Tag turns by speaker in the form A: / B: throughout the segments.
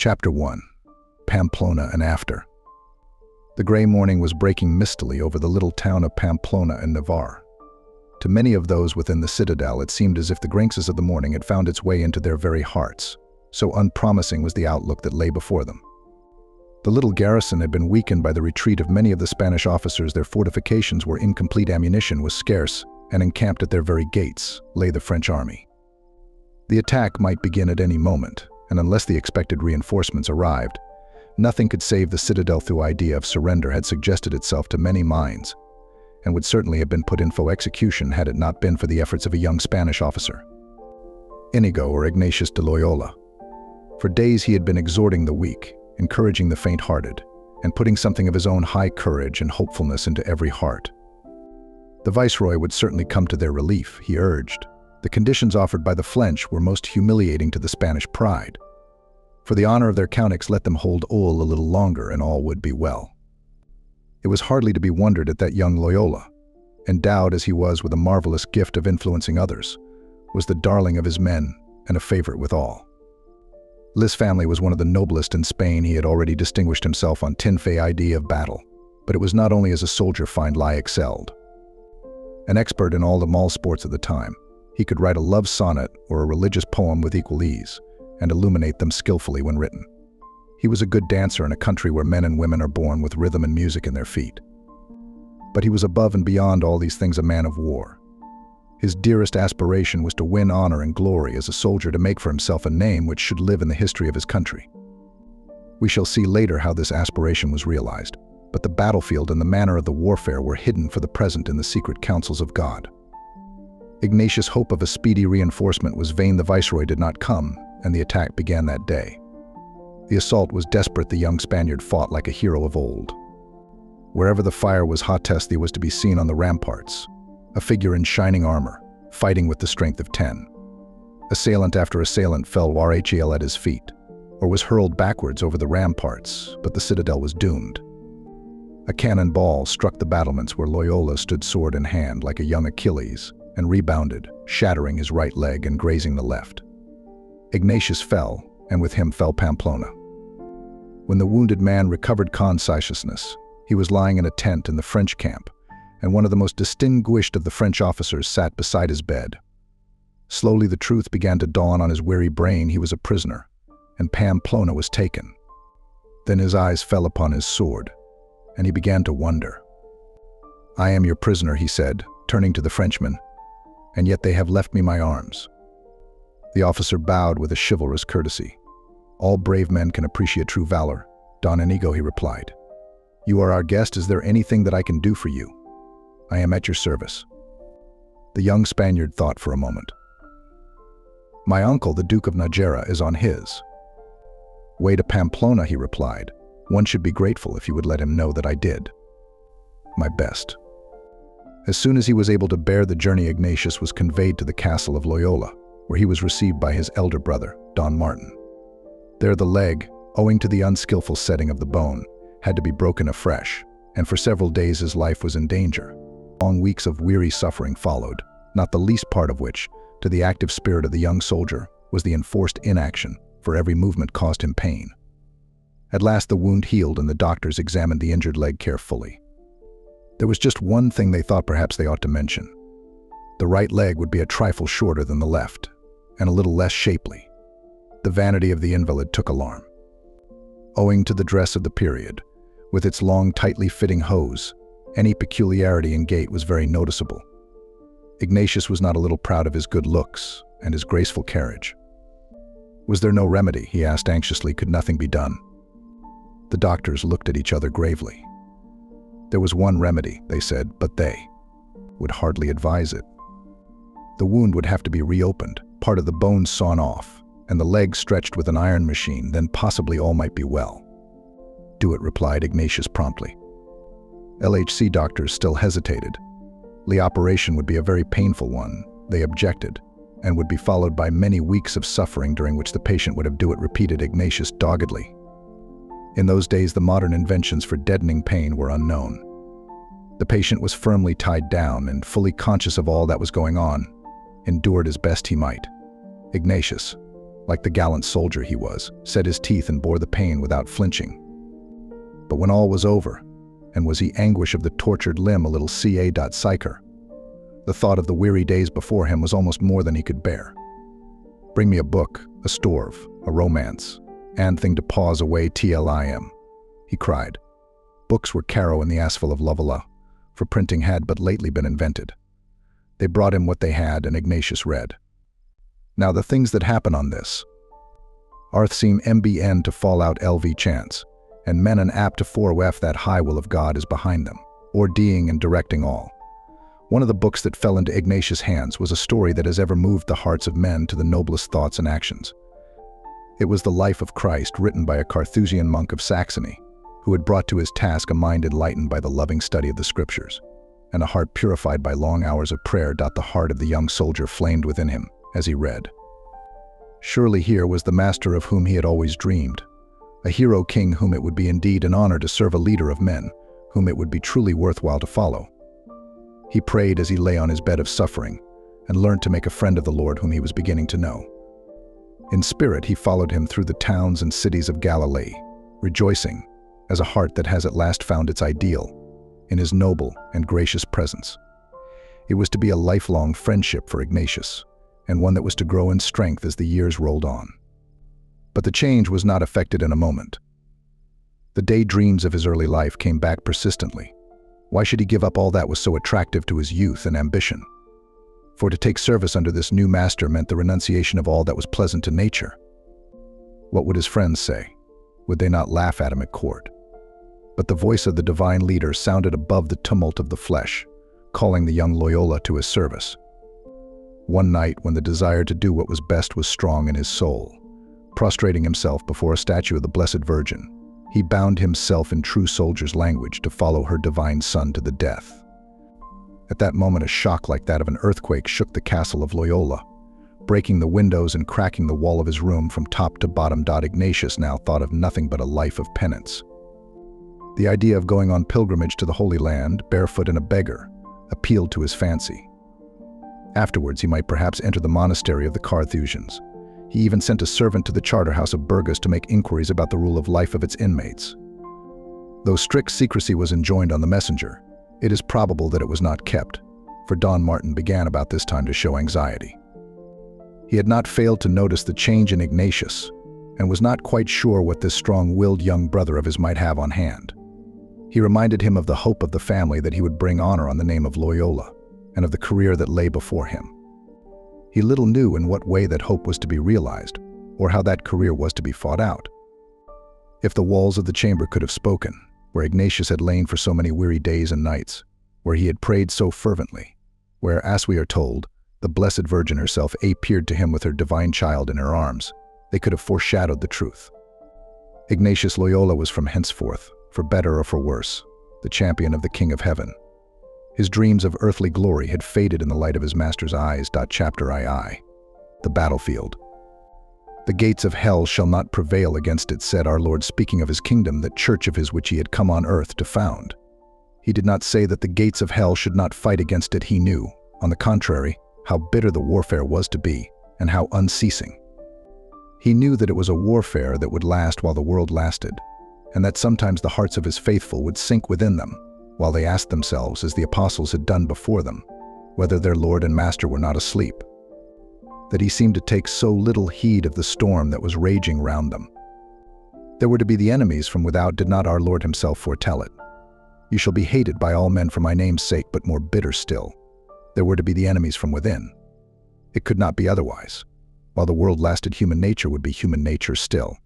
A: Chapter 1. Pamplona and After. The gray morning was breaking mistily over the little town of Pamplona in Navarre. To many of those within the citadel, it seemed as if the graces of the morning had found its way into their very hearts. So unpromising was the outlook that lay before them. The little garrison had been weakened by the retreat of many of the Spanish officers. Their fortifications were incomplete, ammunition was scarce, and encamped at their very gates lay the French army. The attack might begin at any moment, and unless the expected reinforcements arrived, nothing could save the citadel. The idea of surrender had suggested itself to many minds, and would certainly have been put into execution had it not been for the efforts of a young Spanish officer, Inigo or Ignatius de Loyola. For days he had been exhorting the weak, encouraging the faint-hearted, and putting something of his own high courage and hopefulness into every heart. The viceroy would certainly come to their relief, he urged. The conditions offered by the French were most humiliating to the Spanish pride. For the honor of their countess, let them hold Loyola a little longer and all would be well. It was hardly to be wondered at that young Loyola, endowed as he was with a marvelous gift of influencing others, was the darling of his men and a favorite with all. His family was one of the noblest in Spain. He had already distinguished himself on tin-fay idea of battle, but it was not only as a soldier Lie excelled. An expert in all the mall sports of the time, he could write a love sonnet or a religious poem with equal ease, and illuminate them skillfully when written. He was a good dancer in a country where men and women are born with rhythm and music in their feet. But he was above and beyond all these things a man of war. His dearest aspiration was to win honor and glory as a soldier, to make for himself a name which should live in the history of his country. We shall see later how this aspiration was realized, but the battlefield and the manner of the warfare were hidden for the present in the secret counsels of God. Ignatius' hope of a speedy reinforcement was vain. The viceroy did not come, and the attack began that day. The assault was desperate. The young Spaniard fought like a hero of old. Wherever the fire was hottest, he was to be seen on the ramparts, a figure in shining armor, fighting with the strength of 10. Assailant after assailant fell RHL at his feet, or was hurled backwards over the ramparts, but the citadel was doomed. A cannon ball struck the battlements where Loyola stood sword in hand like a young Achilles, and rebounded, shattering his right leg and grazing the left. Ignatius fell, and with him fell Pamplona. When the wounded man recovered consciousness, he was lying in a tent in the French camp, and one of the most distinguished of the French officers sat beside his bed. Slowly the truth began to dawn on his weary brain. He was a prisoner, and Pamplona was taken. Then his eyes fell upon his sword, and he began to wonder. "I am your prisoner," he said, turning to the Frenchman, "and yet they have left me my arms." The officer bowed with a chivalrous courtesy. "All brave men can appreciate true valor, Don Inigo," he replied. "You are our guest. Is there anything that I can do for you? I am at your service." The young Spaniard thought for a moment. "My uncle, the Duke of Najera, is on his way to Pamplona," he replied. "One should be grateful if you would let him know that I did my best." As soon as he was able to bear the journey, Ignatius was conveyed to the castle of Loyola, where he was received by his elder brother, Don Martin. There the leg, owing to the unskillful setting of the bone, had to be broken afresh, and for several days his life was in danger. Long weeks of weary suffering followed, not the least part of which, to the active spirit of the young soldier, was the enforced inaction, for every movement caused him pain. At last the wound healed and the doctors examined the injured leg carefully. There was just one thing they thought perhaps they ought to mention. The right leg would be a trifle shorter than the left, and a little less shapely. The vanity of the invalid took alarm. Owing to the dress of the period, with its long, tightly fitting hose, any peculiarity in gait was very noticeable. Ignatius was not a little proud of his good looks and his graceful carriage. Was there no remedy, he asked anxiously. Could nothing be done? The doctors looked at each other gravely. There was one remedy, they said, but they would hardly advise it. The wound would have to be reopened, part of the bones sawn off, and the leg stretched with an iron machine, then possibly all might be well. "Do it," replied Ignatius promptly. LHC doctors still hesitated. The operation would be a very painful one, they objected, and would be followed by many weeks of suffering during which the patient would have to do it, repeated Ignatius doggedly. In those days the modern inventions for deadening pain were unknown. The patient was firmly tied down and, fully conscious of all that was going on, endured as best he might. "Ignatius," like the gallant soldier he was, set his teeth and bore the pain without flinching. But when all was over, and was he anguish of the tortured limb a little ca.psycher, the thought of the weary days before him was almost more than he could bear. Bring me a book, a storv, a romance, and thing to pause away tlim, he cried. Books were caro in the asphalt of Loyola, for printing had but lately been invented. They brought him what they had, and Ignatius read. Now the things that happen on this arth seem mbn to fall out lv chance, and men an apt to foref that high will of God is behind them, ordeing and directing all. One of the books that fell into Ignatius' hands was a story that has ever moved the hearts of men to the noblest thoughts and actions. It was the life of Christ, written by a Carthusian monk of Saxony, who had brought to his task a mind enlightened by the loving study of the Scriptures, and a heart purified by long hours of prayer. The heart of the young soldier flamed within him as he read. Surely here was the master of whom he had always dreamed, a hero king whom it would be indeed an honor to serve, a leader of men whom it would be truly worthwhile to follow. He prayed as he lay on his bed of suffering, and learned to make a friend of the Lord whom he was beginning to know. In spirit he followed him through the towns and cities of Galilee, rejoicing, as a heart that has at last found its ideal, in his noble and gracious presence. It was to be a lifelong friendship for Ignatius, and one that was to grow in strength as the years rolled on. But the change was not effected in a moment. The daydreams of his early life came back persistently. Why should he give up all that was so attractive to his youth and ambition? For to take service under this new master meant the renunciation of all that was pleasant to nature. What would his friends say? Would they not laugh at him at court? But the voice of the divine leader sounded above the tumult of the flesh, calling the young Loyola to his service. One night, when the desire to do what was best was strong in his soul, prostrating himself before a statue of the Blessed Virgin, he bound himself in true soldier's language to follow her divine son to the death. At that moment, a shock like that of an earthquake shook the castle of Loyola, breaking the windows and cracking the wall of his room from top to bottom. Ignatius now thought of nothing but a life of penance. The idea of going on pilgrimage to the Holy Land, barefoot and a beggar, appealed to his fancy. Afterwards, he might perhaps enter the monastery of the Carthusians. He even sent a servant to the charterhouse of Burgos to make inquiries about the rule of life of its inmates. Though strict secrecy was enjoined on the messenger, it is probable that it was not kept, for Don Martin began about this time to show anxiety. He had not failed to notice the change in Ignatius, and was not quite sure what this strong-willed young brother of his might have on hand. He reminded him of the hope of the family that he would bring honor on the name of Loyola, and of the career that lay before him. He little knew in what way that hope was to be realized, or how that career was to be fought out. If the walls of the chamber could have spoken, where Ignatius had lain for so many weary days and nights, where he had prayed so fervently, where, as we are told, the Blessed Virgin herself appeared to him with her divine child in her arms, they could have foreshadowed the truth. Ignatius Loyola was from henceforth, for better or for worse, the champion of the King of Heaven. His dreams of earthly glory had faded in the light of his master's eyes. Chapter II. The battlefield. The gates of hell shall not prevail against it, said our Lord, speaking of his kingdom, that church of his which he had come on earth to found. He did not say that the gates of hell should not fight against it. He knew, on the contrary, how bitter the warfare was to be, and how unceasing. He knew that it was a warfare that would last while the world lasted, and that sometimes the hearts of his faithful would sink within them, while they asked themselves, as the apostles had done before them, whether their Lord and Master were not asleep. That he seemed to take so little heed of the storm that was raging round them. There were to be the enemies from without. Did not our Lord himself foretell it? You shall be hated by all men for my name's sake, but more bitter still. There were to be the enemies from within. It could not be otherwise. While the world lasted, human nature would be human nature still,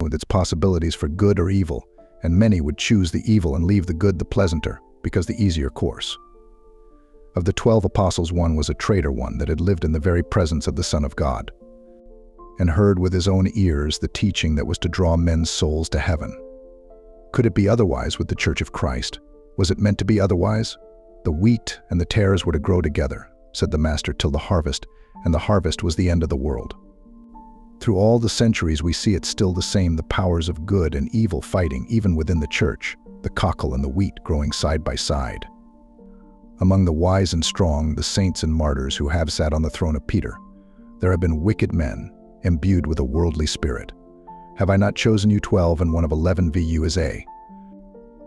A: with its possibilities for good or evil, and many would choose the evil and leave the good the pleasanter, because the easier course. Of the 12 apostles, one was a traitor, one that had lived in the very presence of the Son of God, and heard with his own ears the teaching that was to draw men's souls to heaven. Could it be otherwise with the Church of Christ? Was it meant to be otherwise? The wheat and the tares were to grow together, said the Master, till the harvest, and the harvest was the end of the world. Through all the centuries we see it still the same, the powers of good and evil fighting even within the church, the cockle and the wheat growing side by side. Among the wise and strong, the saints and martyrs who have sat on the throne of Peter, there have been wicked men, imbued with a worldly spirit. Have I not chosen you 12, and one of 11 VU is A?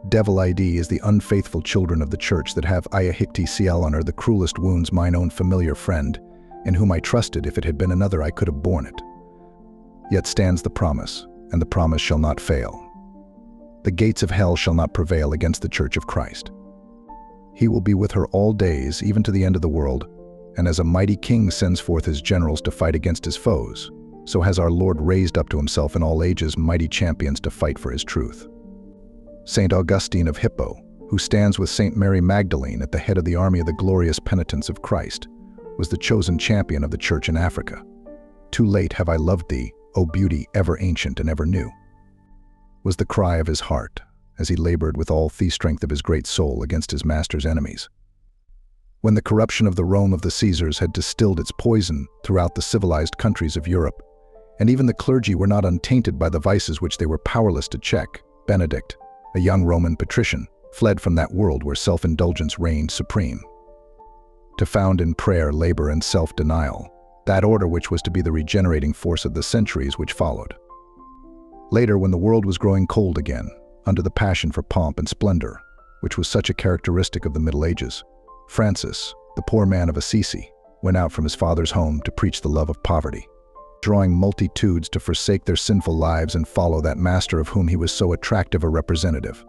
A: Devil ID is the unfaithful children of the church that have Iahicti Ciel honor the cruelest wounds mine own familiar friend, in whom I trusted if it had been another I could have borne it. Yet stands the promise, and the promise shall not fail. The gates of hell shall not prevail against the church of Christ. He will be with her all days, even to the end of the world, and as a mighty king sends forth his generals to fight against his foes, so has our Lord raised up to himself in all ages mighty champions to fight for his truth. Saint Augustine of Hippo, who stands with Saint Mary Magdalene at the head of the army of the glorious penitents of Christ, was the chosen champion of the church in Africa. Too late have I loved thee, O beauty ever ancient and ever new, was the cry of his heart as he labored with all the strength of his great soul against his master's enemies. When the corruption of the Rome of the Caesars had distilled its poison throughout the civilized countries of Europe, and even the clergy were not untainted by the vices which they were powerless to check, Benedict, a young Roman patrician, fled from that world where self-indulgence reigned supreme, to found in prayer, labor, and self-denial that order which was to be the regenerating force of the centuries which followed. Later, when the world was growing cold again, under the passion for pomp and splendor, which was such a characteristic of the Middle Ages, Francis, the poor man of Assisi, went out from his father's home to preach the love of poverty, drawing multitudes to forsake their sinful lives and follow that master of whom he was so attractive a representative.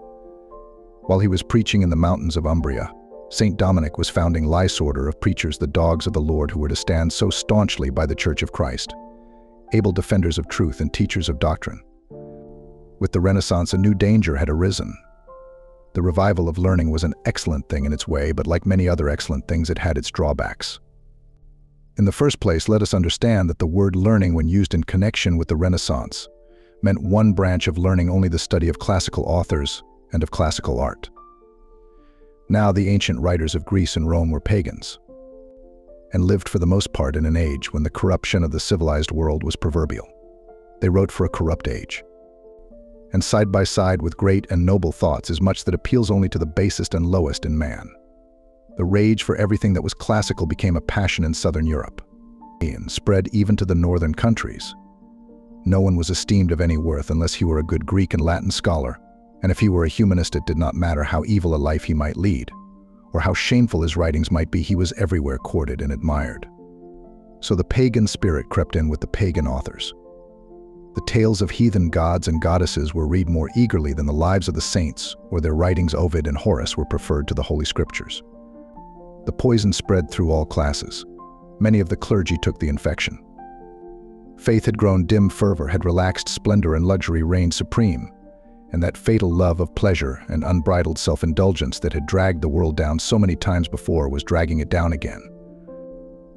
A: While he was preaching in the mountains of Umbria, Saint Dominic was founding Lice order of preachers, the dogs of the Lord, who were to stand so staunchly by the Church of Christ, able defenders of truth and teachers of doctrine. With the Renaissance, a new danger had arisen. The revival of learning was an excellent thing in its way, but like many other excellent things, it had its drawbacks. In the first place, let us understand that the word learning, when used in connection with the Renaissance, meant one branch of learning only, the study of classical authors and of classical art. Now, the ancient writers of Greece and Rome were pagans, and lived for the most part in an age when the corruption of the civilized world was proverbial. They wrote for a corrupt age. And side by side with great and noble thoughts is much that appeals only to the basest and lowest in man. The rage for everything that was classical became a passion in southern Europe, and spread even to the northern countries. No one was esteemed of any worth unless he were a good Greek and Latin scholar, and if he were a humanist, it did not matter how evil a life he might lead, or how shameful his writings might be, he was everywhere courted and admired. So the pagan spirit crept in with the pagan authors. The tales of heathen gods and goddesses were read more eagerly than the lives of the saints, or their writings Ovid and Horace were preferred to the Holy Scriptures. The poison spread through all classes. Many of the clergy took the infection. Faith had grown dim, fervor had relaxed, splendor and luxury reigned supreme, and that fatal love of pleasure and unbridled self-indulgence that had dragged the world down so many times before was dragging it down again.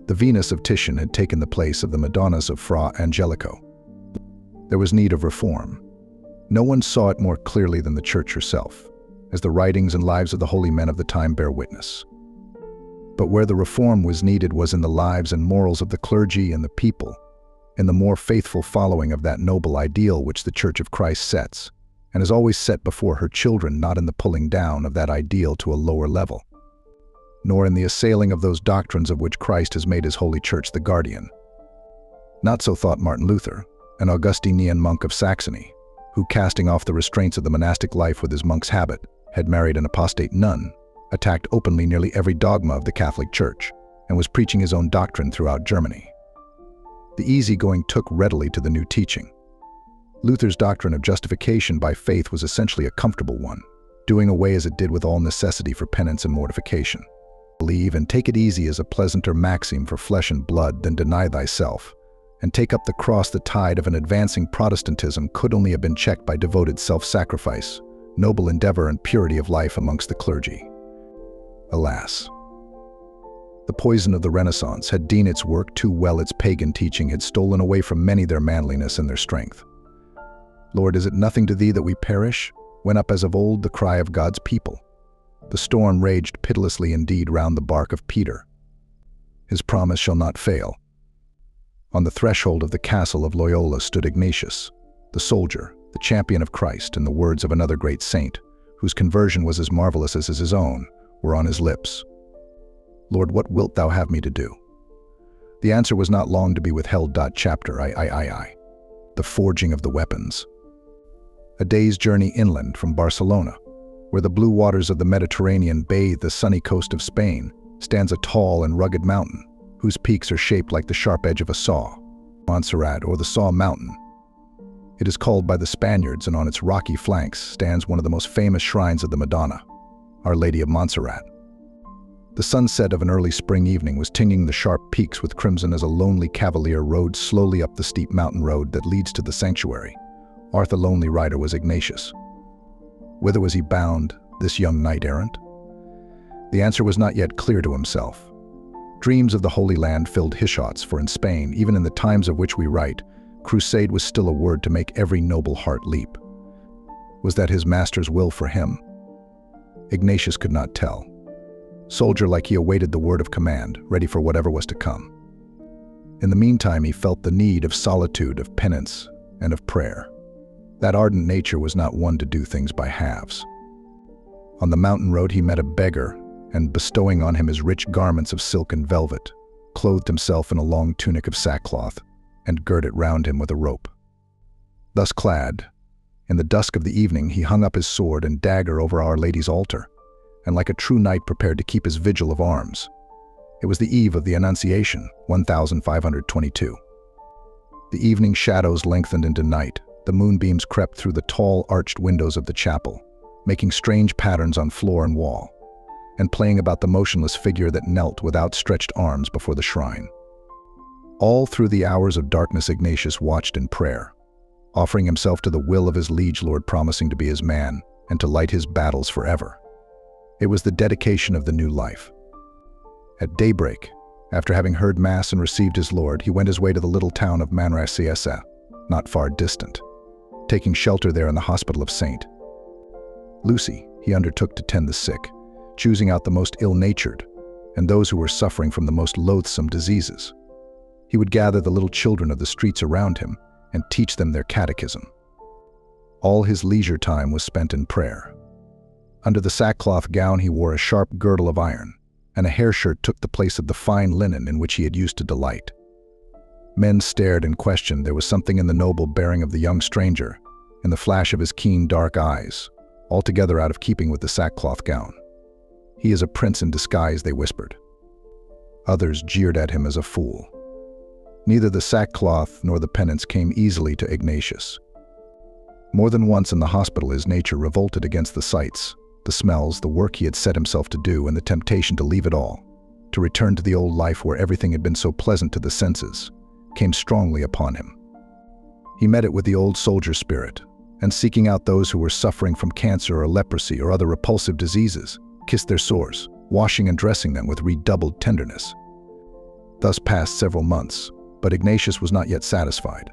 A: The Venus of Titian had taken the place of the Madonnas of Fra Angelico. There was need of reform. No one saw it more clearly than the Church herself, as the writings and lives of the holy men of the time bear witness. But where the reform was needed was in the lives and morals of the clergy and the people, in the more faithful following of that noble ideal which the Church of Christ sets, and is always set before her children, not in the pulling down of that ideal to a lower level, nor in the assailing of those doctrines of which Christ has made his holy Church the guardian. Not so thought Martin Luther, an Augustinian monk of Saxony, who, casting off the restraints of the monastic life with his monk's habit, had married an apostate nun, attacked openly nearly every dogma of the Catholic Church, and was preaching his own doctrine throughout Germany. The easygoing took readily to the new teaching. Luther's doctrine of justification by faith was essentially a comfortable one, doing away as it did with all necessity for penance and mortification. Believe and take it easy is a pleasanter maxim for flesh and blood than deny thyself, and take up the cross. The tide of an advancing Protestantism could only have been checked by devoted self-sacrifice, noble endeavor, and purity of life amongst the clergy. Alas, the poison of the Renaissance had done its work too well. Its pagan teaching had stolen away from many their manliness and their strength. Lord, is it nothing to thee that we perish? Went up as of old the cry of God's people. The storm raged pitilessly indeed round the bark of Peter. His promise shall not fail. On the threshold of the castle of Loyola stood Ignatius, the soldier, the champion of Christ, and the words of another great saint, whose conversion was as marvelous as his own, were on his lips. Lord, what wilt thou have me to do? The answer was not long to be withheld. Chapter I. The forging of the weapons. A day's journey inland from Barcelona, where the blue waters of the Mediterranean bathe the sunny coast of Spain, stands a tall and rugged mountain, whose peaks are shaped like the sharp edge of a saw, Montserrat, or the Saw Mountain. It is called by the Spaniards, and on its rocky flanks stands one of the most famous shrines of the Madonna, Our Lady of Montserrat. The sunset of an early spring evening was tinging the sharp peaks with crimson as a lonely cavalier rode slowly up the steep mountain road that leads to the sanctuary. The lonely rider was Ignatius. Whither was he bound, this young knight-errant? The answer was not yet clear to himself. Dreams of the Holy Land filled his thoughts, for in Spain, even in the times of which we write, crusade was still a word to make every noble heart leap. Was that his master's will for him? Ignatius could not tell. Soldier-like, he awaited the word of command, ready for whatever was to come. In the meantime, he felt the need of solitude, of penance, and of prayer. That ardent nature was not one to do things by halves. On the mountain road he met a beggar, and bestowing on him his rich garments of silk and velvet, clothed himself in a long tunic of sackcloth, and girt it round him with a rope. Thus clad, in the dusk of the evening he hung up his sword and dagger over Our Lady's altar, and like a true knight prepared to keep his vigil of arms. It was the eve of the Annunciation, 1522. The evening shadows lengthened into night. The moonbeams crept through the tall, arched windows of the chapel, making strange patterns on floor and wall, and playing about the motionless figure that knelt with outstretched arms before the shrine. All through the hours of darkness Ignatius watched in prayer, offering himself to the will of his liege lord, promising to be his man and to light his battles forever. It was the dedication of the new life. At daybreak, after having heard Mass and received his Lord, he went his way to the little town of Manresa, not far distant. Taking shelter there in the hospital of St. Lucy, he undertook to tend the sick, choosing out the most ill-natured and those who were suffering from the most loathsome diseases. He would gather the little children of the streets around him and teach them their catechism. All his leisure time was spent in prayer. Under the sackcloth gown he wore a sharp girdle of iron, and a hair shirt took the place of the fine linen in which he had used to delight. Men stared and questioned. There was something in the noble bearing of the young stranger, in the flash of his keen dark eyes, altogether out of keeping with the sackcloth gown. "He is a prince in disguise," they whispered. Others jeered at him as a fool. Neither the sackcloth nor the penance came easily to Ignatius. More than once in the hospital his nature revolted against the sights, the smells, the work he had set himself to do, and the temptation to leave it all, to return to the old life where everything had been so pleasant to the senses, came strongly upon him. He met it with the old soldier spirit, and seeking out those who were suffering from cancer or leprosy or other repulsive diseases, kissed their sores, washing and dressing them with redoubled tenderness. Thus passed several months, but Ignatius was not yet satisfied.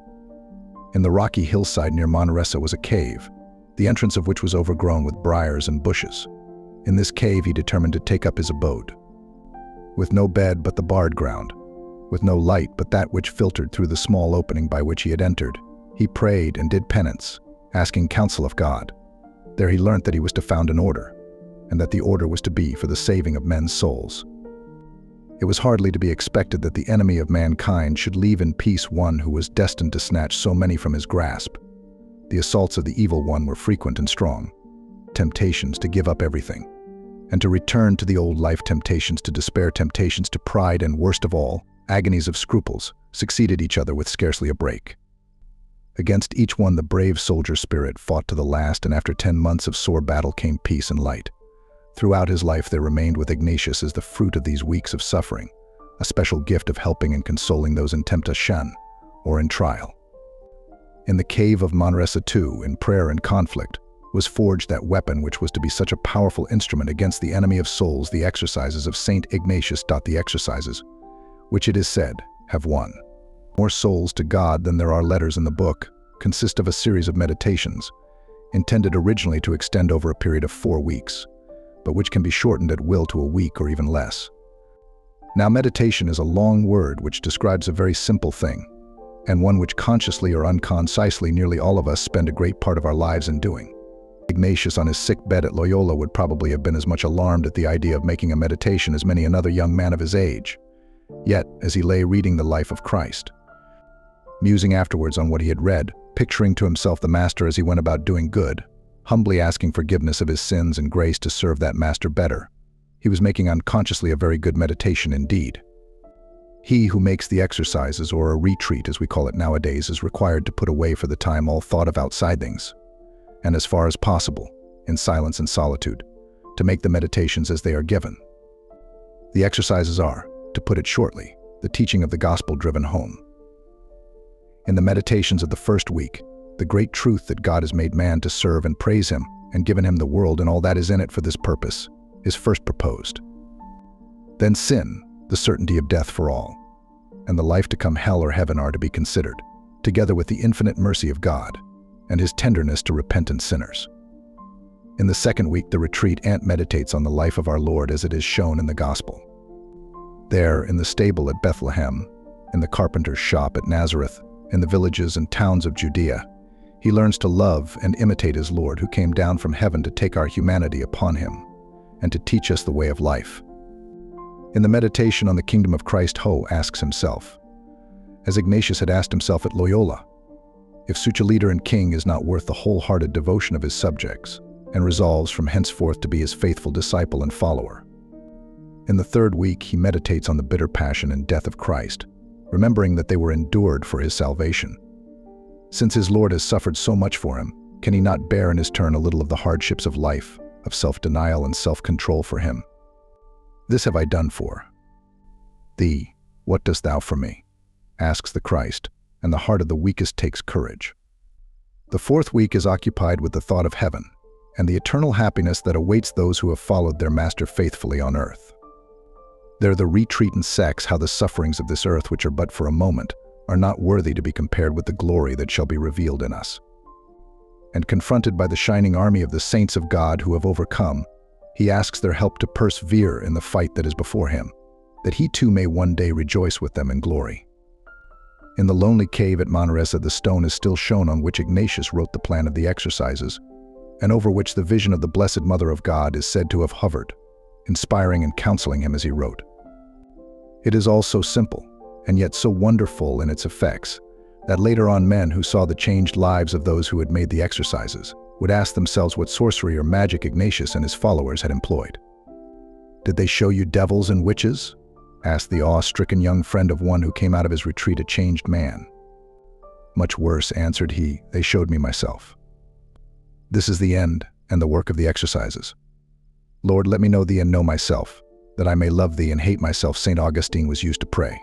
A: In the rocky hillside near Manresa was a cave, the entrance of which was overgrown with briars and bushes. In this cave he determined to take up his abode. With no bed but the barred ground, with no light but that which filtered through the small opening by which he had entered, he prayed and did penance, asking counsel of God. There he learnt that he was to found an order, and that the order was to be for the saving of men's souls. It was hardly to be expected that the enemy of mankind should leave in peace one who was destined to snatch so many from his grasp. The assaults of the evil one were frequent and strong. Temptations to give up everything, and to return to the old life, temptations to despair, temptations to pride, and worst of all, agonies of scruples, succeeded each other with scarcely a break. Against each one the brave soldier spirit fought to the last, and after 10 months of sore battle came peace and light. Throughout his life there remained with Ignatius as the fruit of these weeks of suffering, a special gift of helping and consoling those in temptation or in trial. In the cave of Manresa too, in prayer and conflict, was forged that weapon which was to be such a powerful instrument against the enemy of souls, the exercises of Saint Ignatius. The exercises, which it is said, have won more souls to God than there are letters in the book, consist of a series of meditations, intended originally to extend over a period of 4 weeks, but which can be shortened at will to a week or even less. Now, meditation is a long word which describes a very simple thing, and one which consciously or unconcisely nearly all of us spend a great part of our lives in doing. Ignatius on his sick bed at Loyola would probably have been as much alarmed at the idea of making a meditation as many another young man of his age, Yet, as he lay reading the life of Christ, musing afterwards on what he had read, picturing to himself the Master as he went about doing good, humbly asking forgiveness of his sins and grace to serve that Master better, he was making unconsciously a very good meditation indeed. He who makes the exercises, or a retreat as we call it nowadays, is required to put away for the time all thought of outside things, and as far as possible, in silence and solitude, to make the meditations as they are given. The exercises are, to put it shortly, the teaching of the gospel driven home. In the meditations of the first week, the great truth that God has made man to serve and praise him and given him the world and all that is in it for this purpose is first proposed. Then sin, the certainty of death for all, and the life to come, hell or heaven, are to be considered, together with the infinite mercy of God and his tenderness to repentant sinners. In the second week, the retreat meditates on the life of our Lord as it is shown in the gospel. There, in the stable at Bethlehem, in the carpenter's shop at Nazareth, in the villages and towns of Judea, he learns to love and imitate his Lord, who came down from heaven to take our humanity upon him and to teach us the way of life. In the meditation on the kingdom of Christ, Ho asks himself, as Ignatius had asked himself at Loyola, if such a leader and king is not worth the wholehearted devotion of his subjects, and resolves from henceforth to be his faithful disciple and follower. In the third week, he meditates on the bitter passion and death of Christ, remembering that they were endured for his salvation. Since his Lord has suffered so much for him, can he not bear in his turn a little of the hardships of life, of self-denial and self-control for him? This have I done for thee. What dost thou for me? Asks the Christ, and the heart of the weakest takes courage. The fourth week is occupied with the thought of heaven and the eternal happiness that awaits those who have followed their Master faithfully on earth. There the retreatant sects how the sufferings of this earth, which are but for a moment, are not worthy to be compared with the glory that shall be revealed in us. And confronted by the shining army of the saints of God who have overcome, he asks their help to persevere in the fight that is before him, that he too may one day rejoice with them in glory. In the lonely cave at Manresa, the stone is still shown on which Ignatius wrote the plan of the exercises, and over which the vision of the Blessed Mother of God is said to have hovered, inspiring and counseling him as he wrote. It is all so simple, and yet so wonderful in its effects, that later on men who saw the changed lives of those who had made the exercises would ask themselves what sorcery or magic Ignatius and his followers had employed. "Did they show you devils and witches?" asked the awe-stricken young friend of one who came out of his retreat a changed man. "Much worse," answered he, "they showed me myself. This is the end and the work of the exercises. Lord, let me know thee and know myself, that I may love thee and hate myself," St. Augustine was used to pray.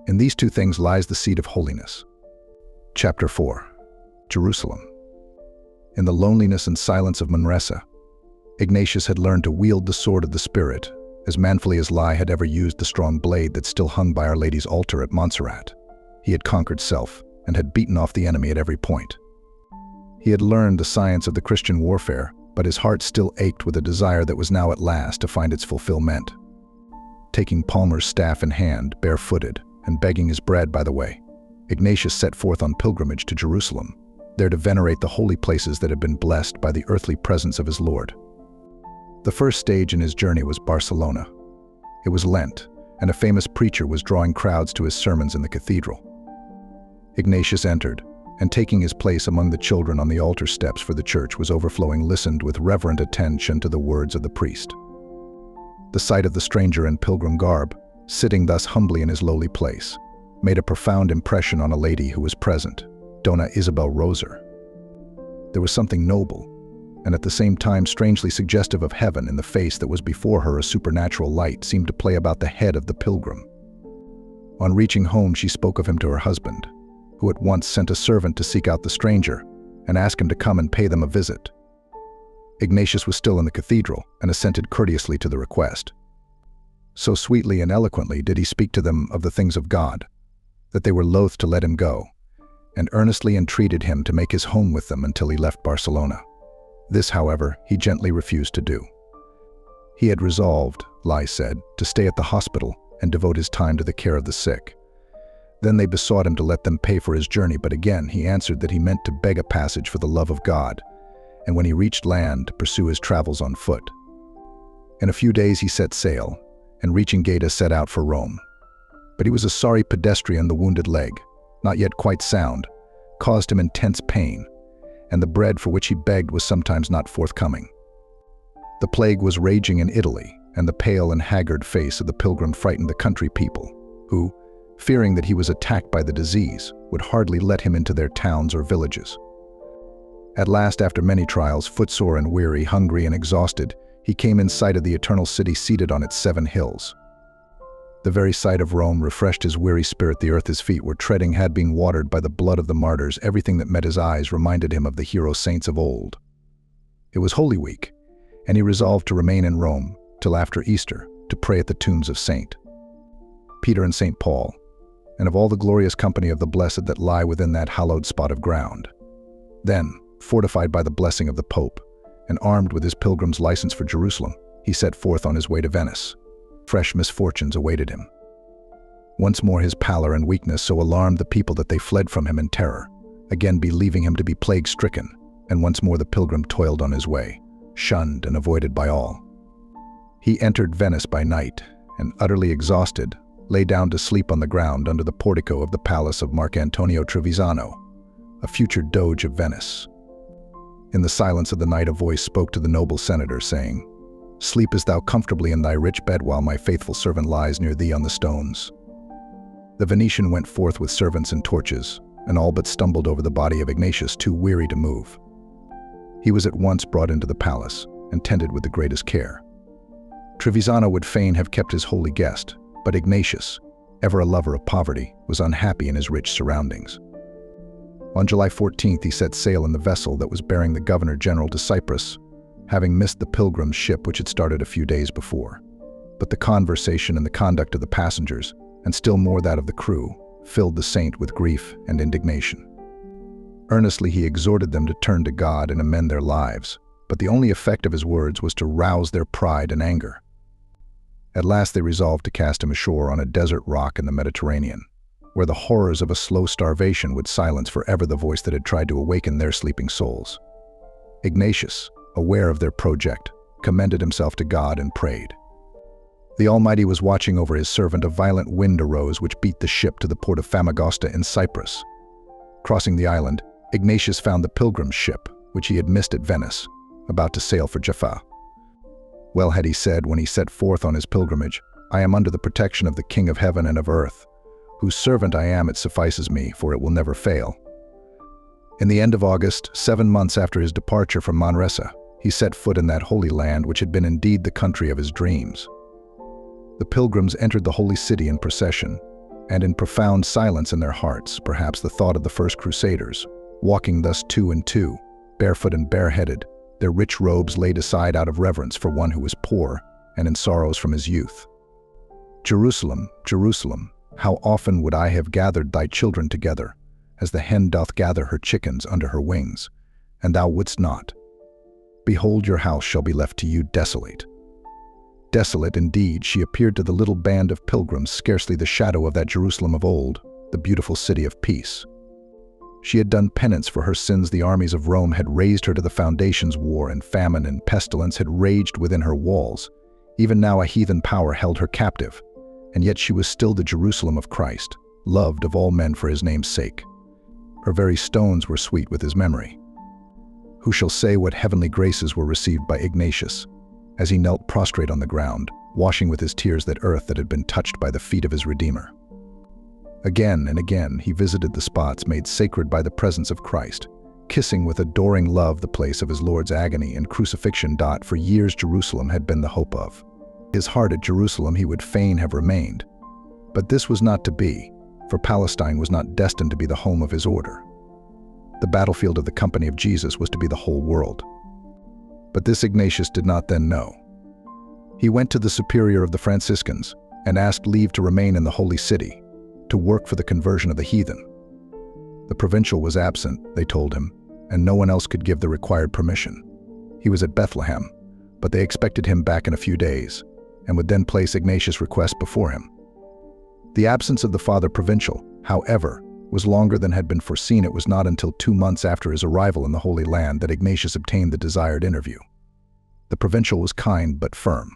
A: In these two things lies the seed of holiness. Chapter 4. Jerusalem. In the loneliness and silence of Manresa, Ignatius had learned to wield the sword of the Spirit as manfully as Lai had ever used the strong blade that still hung by Our Lady's altar at Montserrat. He had conquered self and had beaten off the enemy at every point. He had learned the science of the Christian warfare, but his heart still ached with a desire that was now at last to find its fulfillment. Taking Palmer's staff in hand, barefooted, and begging his bread by the way, Ignatius set forth on pilgrimage to Jerusalem, there to venerate the holy places that had been blessed by the earthly presence of his Lord. The first stage in his journey was Barcelona. It was Lent, and a famous preacher was drawing crowds to his sermons in the cathedral. Ignatius entered, and taking his place among the children on the altar steps for the church was overflowing, listened with reverent attention to the words of the priest. The sight of the stranger in pilgrim garb, sitting thus humbly in his lowly place, made a profound impression on a lady who was present, Dona Isabel Roser. There was something noble, and at the same time strangely suggestive of heaven in the face that was before her. A supernatural light seemed to play about the head of the pilgrim. On reaching home, she spoke of him to her husband, who at once sent a servant to seek out the stranger and ask him to come and pay them a visit. Ignatius was still in the cathedral and assented courteously to the request. So sweetly and eloquently did he speak to them of the things of God, that they were loath to let him go, and earnestly entreated him to make his home with them until he left Barcelona. This, however, he gently refused to do. He had resolved, Lai said, to stay at the hospital and devote his time to the care of the sick. Then they besought him to let them pay for his journey, but again he answered that he meant to beg a passage for the love of God, and when he reached land, to pursue his travels on foot. In a few days he set sail, and reaching Gaeta set out for Rome. But he was a sorry pedestrian. The wounded leg, not yet quite sound, caused him intense pain, and the bread for which he begged was sometimes not forthcoming. The plague was raging in Italy, and the pale and haggard face of the pilgrim frightened the country people, who, fearing that he was attacked by the disease, would hardly let him into their towns or villages. At last, after many trials, footsore and weary, hungry and exhausted, he came in sight of the eternal city seated on its 7 hills. The very sight of Rome refreshed his weary spirit. The earth his feet were treading had been watered by the blood of the martyrs. Everything that met his eyes reminded him of the hero saints of old. It was Holy Week, and he resolved to remain in Rome till after Easter to pray at the tombs of St. Peter and St. Paul, and of all the glorious company of the blessed that lie within that hallowed spot of ground. Then, fortified by the blessing of the Pope, and armed with his pilgrim's license for Jerusalem, he set forth on his way to Venice. Fresh misfortunes awaited him. Once more his pallor and weakness so alarmed the people that they fled from him in terror, again believing him to be plague-stricken, and once more the pilgrim toiled on his way, shunned and avoided by all. He entered Venice by night, and utterly exhausted, lay down to sleep on the ground under the portico of the palace of Marc Antonio Trevisano, a future doge of Venice. In the silence of the night a voice spoke to the noble senator, saying, "Sleepest thou comfortably in thy rich bed while my faithful servant lies near thee on the stones?" The Venetian went forth with servants and torches, and all but stumbled over the body of Ignatius, too weary to move. He was at once brought into the palace, and tended with the greatest care. Trevisano would fain have kept his holy guest, but Ignatius, ever a lover of poverty, was unhappy in his rich surroundings. On July 14th he set sail in the vessel that was bearing the governor-general to Cyprus, having missed the pilgrim's ship which had started a few days before. But the conversation and the conduct of the passengers, and still more that of the crew, filled the saint with grief and indignation. Earnestly he exhorted them to turn to God and amend their lives, but the only effect of his words was to rouse their pride and anger. At last they resolved to cast him ashore on a desert rock in the Mediterranean, where the horrors of a slow starvation would silence forever the voice that had tried to awaken their sleeping souls. Ignatius, aware of their project, commended himself to God and prayed. The Almighty was watching over his servant. A violent wind arose which beat the ship to the port of Famagosta in Cyprus. Crossing the island, Ignatius found the pilgrim's ship, which he had missed at Venice, about to sail for Jaffa. Well had he said when he set forth on his pilgrimage, "I am under the protection of the King of heaven and of earth, whose servant I am. It suffices me, for it will never fail." In the end of August, 7 months after his departure from Manresa, he set foot in that holy land which had been indeed the country of his dreams. The pilgrims entered the holy city in procession, and in profound silence in their hearts, perhaps the thought of the first crusaders, walking thus 2 and 2, barefoot and bareheaded, their rich robes laid aside out of reverence for one who was poor and in sorrows from his youth. "Jerusalem, Jerusalem, how often would I have gathered thy children together, as the hen doth gather her chickens under her wings, and thou wouldst not. Behold, your house shall be left to you desolate." Desolate indeed, she appeared to the little band of pilgrims, scarcely the shadow of that Jerusalem of old, the beautiful city of peace. She had done penance for her sins. The armies of Rome had razed her to the foundations. War and famine and pestilence had raged within her walls. Even now a heathen power held her captive, and yet she was still the Jerusalem of Christ, loved of all men for his name's sake. Her very stones were sweet with his memory. Who shall say what heavenly graces were received by Ignatius, as he knelt prostrate on the ground, washing with his tears that earth that had been touched by the feet of his Redeemer. Again and again he visited the spots made sacred by the presence of Christ, kissing with adoring love the place of his Lord's agony and crucifixion. For years Jerusalem had been the hope of his heart. At Jerusalem he would fain have remained, but this was not to be, for Palestine was not destined to be the home of his order. The battlefield of the company of Jesus was to be the whole world. But this Ignatius did not then know. He went to the superior of the Franciscans and asked leave to remain in the holy city, to work for the conversion of the heathen. The provincial was absent, they told him, and no one else could give the required permission. He was at Bethlehem, but they expected him back in a few days, and would then place Ignatius' request before him. The absence of the Father Provincial, however, was longer than had been foreseen. It was not until 2 months after his arrival in the Holy Land that Ignatius obtained the desired interview. The provincial was kind but firm.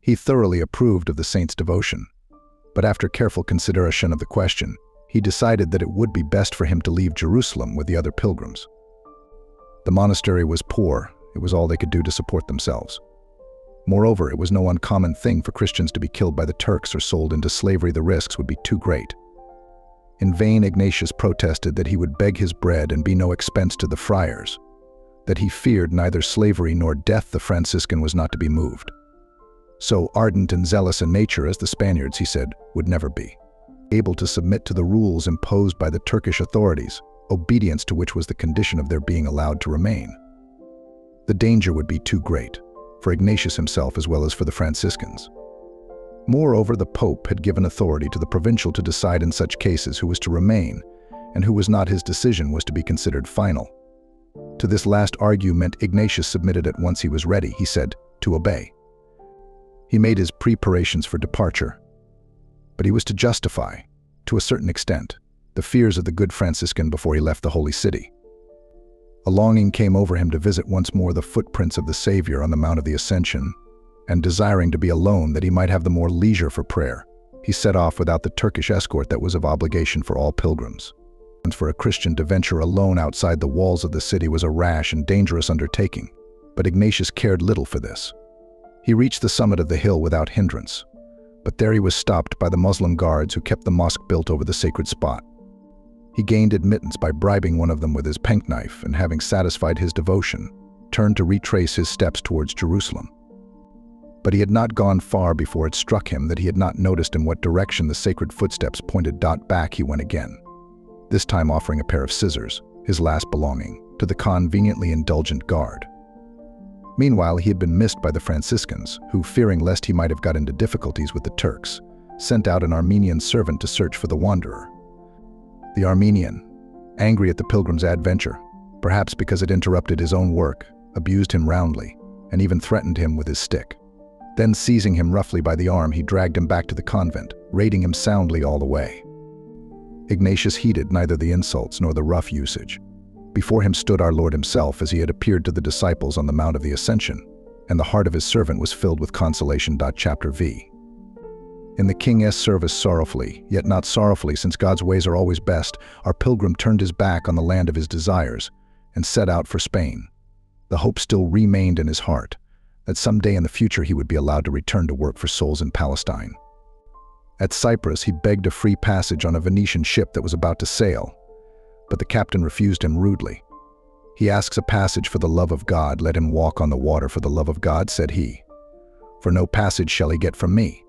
A: He thoroughly approved of the saint's devotion, But after careful consideration of the question, he decided that it would be best for him to leave Jerusalem with the other pilgrims. The monastery was poor. It was all they could do to support themselves. Moreover, it was no uncommon thing for Christians to be killed by the Turks or sold into slavery. The risks would be too great. In vain Ignatius protested that he would beg his bread and be no expense to the friars, that he feared neither slavery nor death. The Franciscan was not to be moved. So ardent and zealous in nature as the Spaniards, he said, would never be able to submit to the rules imposed by the Turkish authorities, obedience to which was the condition of their being allowed to remain. The danger would be too great, for Ignatius himself as well as for the Franciscans. Moreover, the Pope had given authority to the provincial to decide in such cases who was to remain, and who was not. His decision was to be considered final. To this last argument Ignatius submitted at once. He was ready, he said, to obey. He made his preparations for departure, but he was to justify, to a certain extent, the fears of the good Franciscan before he left the Holy City. A longing came over him to visit once more the footprints of the Savior on the Mount of the Ascension, and desiring to be alone that he might have the more leisure for prayer, he set off without the Turkish escort that was of obligation for all pilgrims. And for a Christian to venture alone outside the walls of the city was a rash and dangerous undertaking, but Ignatius cared little for this. He reached the summit of the hill without hindrance, but there he was stopped by the Muslim guards who kept the mosque built over the sacred spot. He gained admittance by bribing one of them with his penknife, and having satisfied his devotion, turned to retrace his steps towards Jerusalem. But he had not gone far before it struck him that he had not noticed in what direction the sacred footsteps pointed. Back he went again, this time offering a pair of scissors, his last belonging, to the conveniently indulgent guard. Meanwhile, he had been missed by the Franciscans, who, fearing lest he might have got into difficulties with the Turks, sent out an Armenian servant to search for the wanderer. The Armenian, angry at the pilgrim's adventure, perhaps because it interrupted his own work, abused him roundly, and even threatened him with his stick. Then, seizing him roughly by the arm, he dragged him back to the convent, rating him soundly all the way. Ignatius heeded neither the insults nor the rough usage. Before him stood our Lord himself as he had appeared to the disciples on the Mount of the Ascension, and the heart of his servant was filled with consolation. Chapter V. In the King's service sorrowfully, yet not sorrowfully, since God's ways are always best, our pilgrim turned his back on the land of his desires and set out for Spain. The hope still remained in his heart that some day in the future he would be allowed to return to work for souls in Palestine. At Cyprus, he begged a free passage on a Venetian ship that was about to sail, but the captain refused him rudely. "He asks a passage for the love of God. Let him walk on the water for the love of God," said he. "For no passage shall he get from me."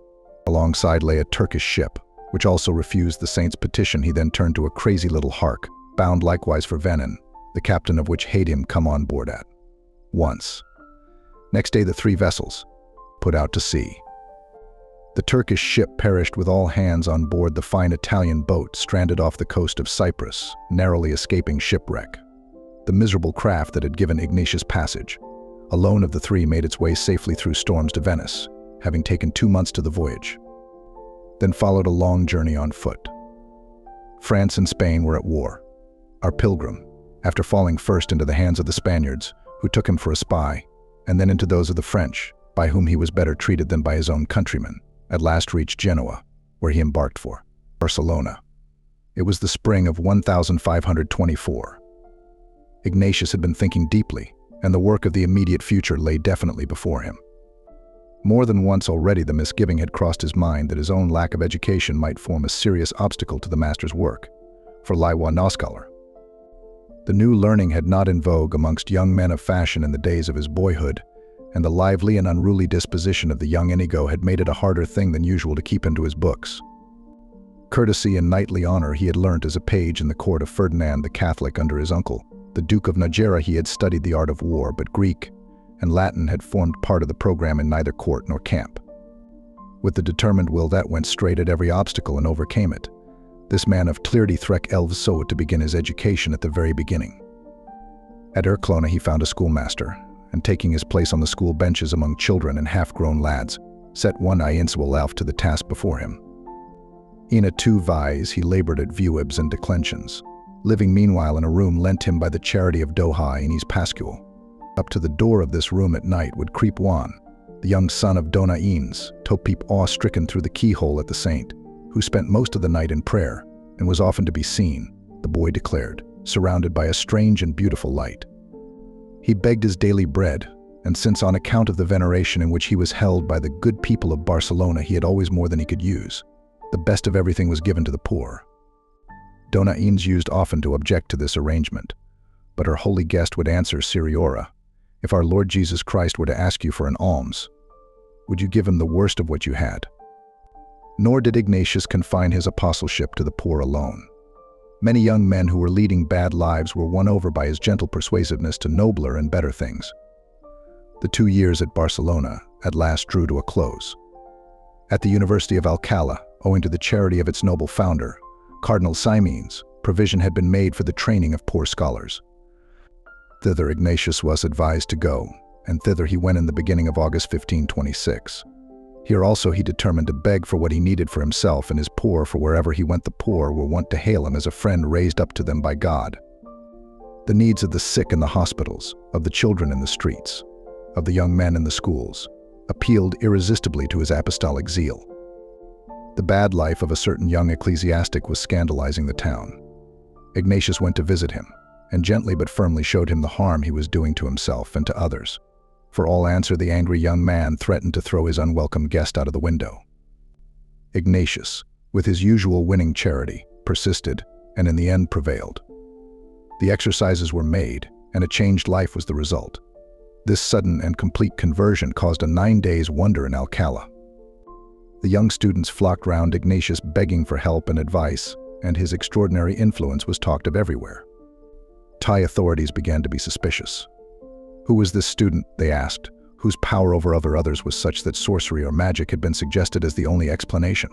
A: Alongside lay a Turkish ship, which also refused the saint's petition. He then turned to a crazy little hark, bound likewise for Venin, the captain of which bade him come on board at once. Next day the three vessels put out to sea. The Turkish ship perished with all hands on board the fine Italian boat stranded off the coast of Cyprus, narrowly escaping shipwreck. The miserable craft that had given Ignatius passage, alone of the three, made its way safely through storms to Venice, having taken 2 months to the voyage. Then followed a long journey on foot. France and Spain were at war. Our pilgrim, after falling first into the hands of the Spaniards, who took him for a spy, and then into those of the French, by whom he was better treated than by his own countrymen, at last reached Genoa, where he embarked for Barcelona. It was the spring of 1524. Ignatius had been thinking deeply, and the work of the immediate future lay definitely before him. More than once already the misgiving had crossed his mind that his own lack of education might form a serious obstacle to the master's work, for Loyola no scholar. The new learning had not in vogue amongst young men of fashion in the days of his boyhood, and the lively and unruly disposition of the young Inigo had made it a harder thing than usual to keep him to his books. Courtesy and knightly honor he had learnt as a page in the court of Ferdinand the Catholic under his uncle, the Duke of Najera. He had studied the art of war, but Greek and Latin had formed part of the program in neither court nor camp. With the determined will that went straight at every obstacle and overcame it, this man of Tlirdi Threk Elves sought to begin his education at the very beginning. At Erclona he found a schoolmaster, and taking his place on the school benches among children and half-grown lads, set one Iinswell elf to the task before him. In a 2 vies he labored at viewibs and declensions, living meanwhile in a room lent him by the charity of Doha in East Pascual. Up to the door of this room at night would creep Juan, the young son of Dona Ines, to peep awe-stricken through the keyhole at the saint, who spent most of the night in prayer and was often to be seen, the boy declared, surrounded by a strange and beautiful light. He begged his daily bread, and since on account of the veneration in which he was held by the good people of Barcelona he had always more than he could use, the best of everything was given to the poor. Dona Inés used often to object to this arrangement, but her holy guest would answer, Siriora, if our Lord Jesus Christ were to ask you for an alms, would you give him the worst of what you had? Nor did Ignatius confine his apostleship to the poor alone. Many young men who were leading bad lives were won over by his gentle persuasiveness to nobler and better things. The 2 years at Barcelona at last drew to a close. At the University of Alcalá, owing to the charity of its noble founder, Cardinal Ximenes, provision had been made for the training of poor scholars. Thither Ignatius was advised to go, and thither he went in the beginning of August 1526. Here also he determined to beg for what he needed for himself and his poor, for wherever he went the poor were wont to hail him as a friend raised up to them by God. The needs of the sick in the hospitals, of the children in the streets, of the young men in the schools, appealed irresistibly to his apostolic zeal. The bad life of a certain young ecclesiastic was scandalizing the town. Ignatius went to visit him, and gently but firmly showed him the harm he was doing to himself and to others. For all answer, the angry young man threatened to throw his unwelcome guest out of the window. Ignatius, with his usual winning charity, persisted, and in the end prevailed. The exercises were made, and a changed life was the result. This sudden and complete conversion caused a 9 days' wonder in Alcalá. The young students flocked round Ignatius begging for help and advice, and his extraordinary influence was talked of everywhere. Thai authorities began to be suspicious. Who was this student, they asked, whose power over others was such that sorcery or magic had been suggested as the only explanation?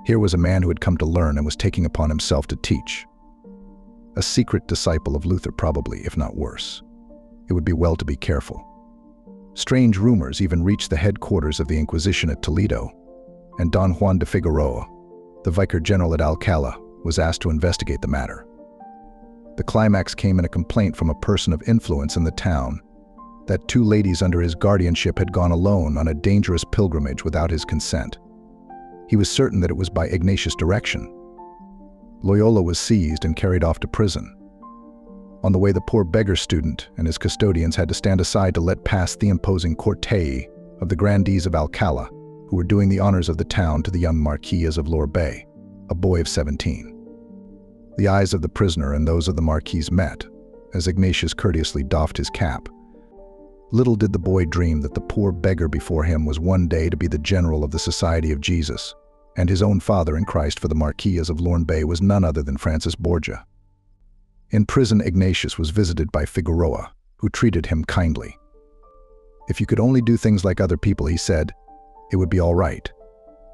A: Here was a man who had come to learn and was taking upon himself to teach. A secret disciple of Luther probably, if not worse. It would be well to be careful. Strange rumors even reached the headquarters of the Inquisition at Toledo, and Don Juan de Figueroa, the vicar general at Alcalá, was asked to investigate the matter. The climax came in a complaint from a person of influence in the town that 2 ladies under his guardianship had gone alone on a dangerous pilgrimage without his consent. He was certain that it was by Ignatius' direction. Loyola was seized and carried off to prison. On the way, the poor beggar student and his custodians had to stand aside to let pass the imposing cortege of the grandees of Alcalá, who were doing the honors of the town to the young Marquis of Lorbay, a boy of 17. The eyes of the prisoner and those of the Marquis met, as Ignatius courteously doffed his cap. Little did the boy dream that the poor beggar before him was one day to be the general of the Society of Jesus, and his own father in Christ, for the Marquis of Lorbay was none other than Francis Borgia. In prison, Ignatius was visited by Figueroa, who treated him kindly. If you could only do things like other people, he said, it would be all right,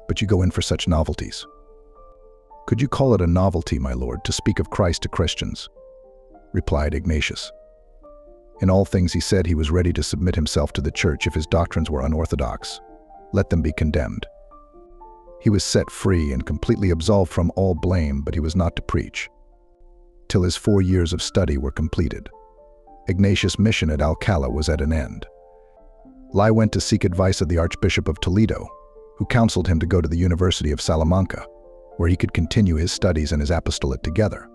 A: but you go in for such novelties. Could you call it a novelty, my lord, to speak of Christ to Christians? Replied Ignatius. In all things, he said, he was ready to submit himself to the church if his doctrines were unorthodox. Let them be condemned. He was set free and completely absolved from all blame, but he was not to preach till his 4 years of study were completed. Ignatius' mission at Alcalá was at an end. Lai went to seek advice of the Archbishop of Toledo, who counseled him to go to the University of Salamanca, where he could continue his studies and his apostolate together.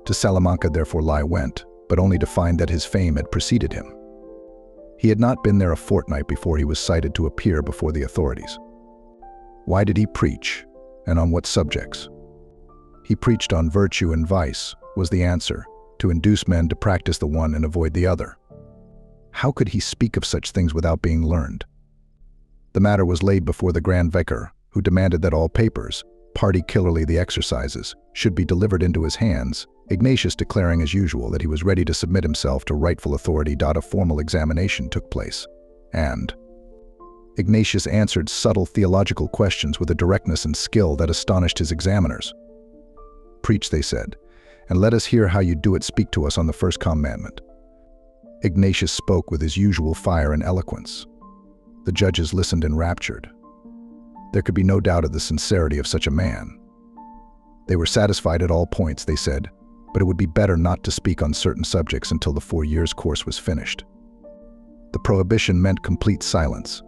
A: To Salamanca, therefore, Lai went, but only to find that his fame had preceded him. He had not been there a fortnight before he was cited to appear before the authorities. Why did he preach, and on what subjects? He preached on virtue and vice, was the answer, to induce men to practice the one and avoid the other. How could he speak of such things without being learned? The matter was laid before the Grand Vicar, who demanded that all papers, particularly the exercises, should be delivered into his hands, Ignatius declaring as usual that he was ready to submit himself to rightful authority. A formal examination took place, and Ignatius answered subtle theological questions with a directness and skill that astonished his examiners. Preach, they said, and let us hear how you do it. Speak to us on the first commandment. Ignatius spoke with his usual fire and eloquence. The judges listened enraptured. There could be no doubt of the sincerity of such a man. They were satisfied at all points, they said, but it would be better not to speak on certain subjects until the 4 years' course was finished. The prohibition meant complete silence.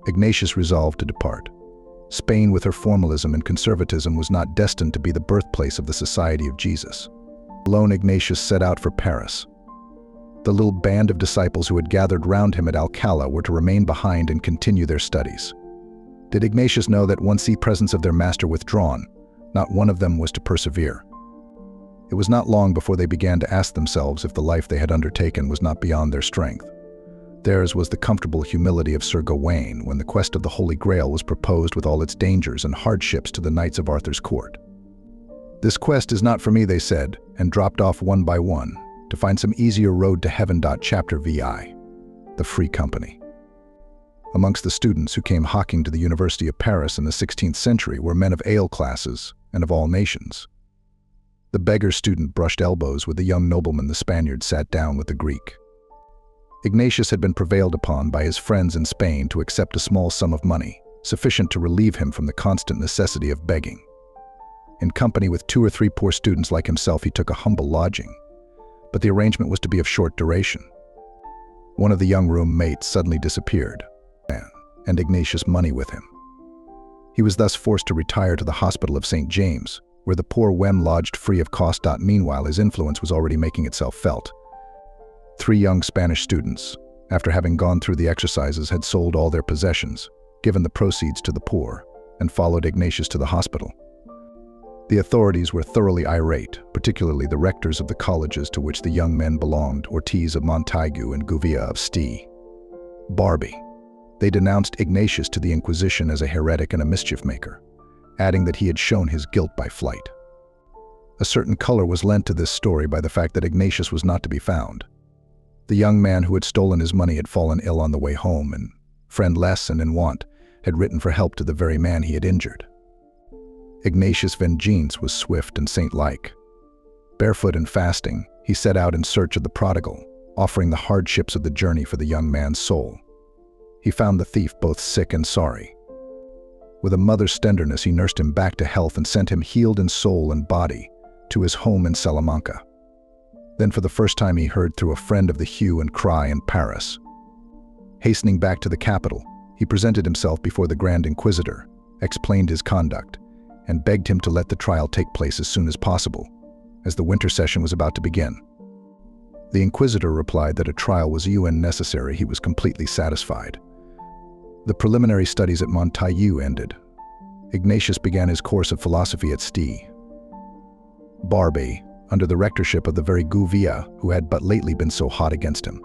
A: Ignatius resolved to depart. Spain, with her formalism and conservatism, was not destined to be the birthplace of the Society of Jesus. Alone, Ignatius set out for Paris. The little band of disciples who had gathered round him at Alcala were to remain behind and continue their studies. Did Ignatius know that once the presence of their master withdrawn, not one of them was to persevere? It was not long before they began to ask themselves if the life they had undertaken was not beyond their strength. Theirs was the comfortable humility of Sir Gawain when the quest of the Holy Grail was proposed with all its dangers and hardships to the knights of Arthur's court. "This quest is not for me," they said, and dropped off one by one to find some easier road to heaven. Chapter VI. The Free Company. Amongst the students who came hawking to the University of Paris in the 16th century were men of ale classes and of all nations. The beggar student brushed elbows with the young nobleman. The Spaniard sat down with the Greek. Ignatius had been prevailed upon by his friends in Spain to accept a small sum of money, sufficient to relieve him from the constant necessity of begging. In company with 2 or 3 poor students like himself, he took a humble lodging, but the arrangement was to be of short duration. One of the young room-mates suddenly disappeared, and Ignatius' money with him. He was thus forced to retire to the hospital of St. James, where the poor Wem lodged free of cost. Meanwhile, his influence was already making itself felt. 3 young Spanish students, after having gone through the exercises, had sold all their possessions, given the proceeds to the poor, and followed Ignatius to the hospital. The authorities were thoroughly irate, particularly the rectors of the colleges to which the young men belonged, Ortiz of Montaigu and Gouvier of Sti. Barbie. They denounced Ignatius to the Inquisition as a heretic and a mischief-maker, adding that he had shown his guilt by flight. A certain color was lent to this story by the fact that Ignatius was not to be found. The young man who had stolen his money had fallen ill on the way home, and, friendless and in want, had written for help to the very man he had injured. Ignatius' vengeance was swift and saint-like. Barefoot and fasting, he set out in search of the prodigal, offering the hardships of the journey for the young man's soul. He found the thief both sick and sorry. With a mother's tenderness, he nursed him back to health and sent him healed in soul and body to his home in Salamanca. Then for the first time he heard through a friend of the hue and cry in Paris. Hastening back to the capital, he presented himself before the Grand Inquisitor, explained his conduct, and begged him to let the trial take place as soon as possible, as the winter session was about to begin. The Inquisitor replied that a trial was necessary. He was completely satisfied. The preliminary studies at Montaigu ended. Ignatius began his course of philosophy at Sti. Barbie, under the rectorship of the very Gouvier who had but lately been so hot against him.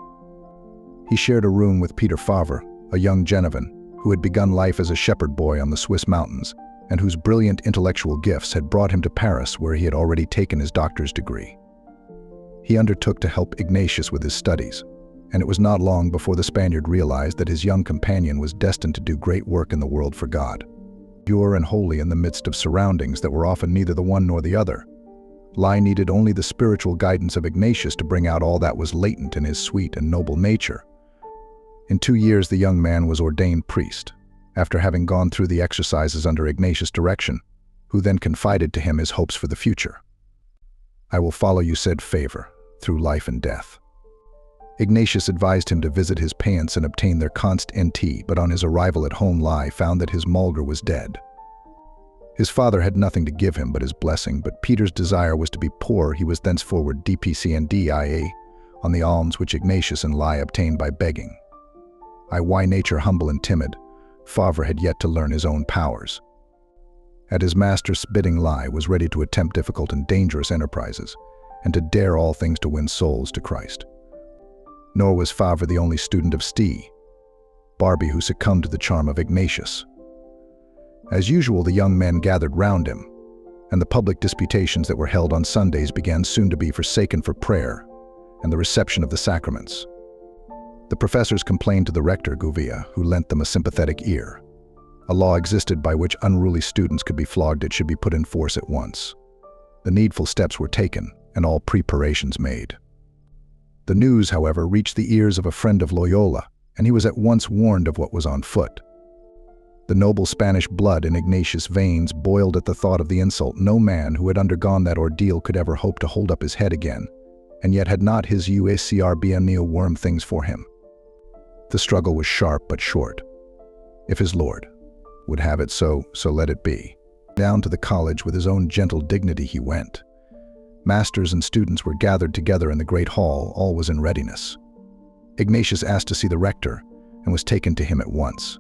A: He shared a room with Peter Favre, a young Genovan who had begun life as a shepherd boy on the Swiss mountains and whose brilliant intellectual gifts had brought him to Paris, where he had already taken his doctor's degree. He undertook to help Ignatius with his studies, and it was not long before the Spaniard realized that his young companion was destined to do great work in the world for God. Pure and holy in the midst of surroundings that were often neither the one nor the other, Lai needed only the spiritual guidance of Ignatius to bring out all that was latent in his sweet and noble nature. In 2 years the young man was ordained priest, after having gone through the exercises under Ignatius' direction, who then confided to him his hopes for the future. "I will follow you," said Favre, "through life and death." Ignatius advised him to visit his parents and obtain their consent, but on his arrival at home Lai found that his mulger was dead. His father had nothing to give him but his blessing, but Peter's desire was to be poor. He was thenceforward dependent on the alms which Ignatius and Lai obtained by begging. By nature humble and timid, Favre had yet to learn his own powers. At his master's bidding, Lai was ready to attempt difficult and dangerous enterprises, and to dare all things to win souls to Christ. Nor was Favre the only student of Sti. Barbie, who succumbed to the charm of Ignatius. As usual, the young men gathered round him, and the public disputations that were held on Sundays began soon to be forsaken for prayer and the reception of the sacraments. The professors complained to the rector, Gouvier, who lent them a sympathetic ear. A law existed by which unruly students could be flogged. It should be put in force at once. The needful steps were taken, and all preparations made. The news, however, reached the ears of a friend of Loyola, and he was at once warned of what was on foot. The noble Spanish blood in Ignatius' veins boiled at the thought of the insult. No man who had undergone that ordeal could ever hope to hold up his head again, and yet had not his UACRBN worm things for him. The struggle was sharp but short. If his lord, would have it so let it be. Down to the college with his own gentle dignity he went. Masters and students were gathered together in the great hall, all was in readiness. Ignatius asked to see the rector, and was taken to him at once.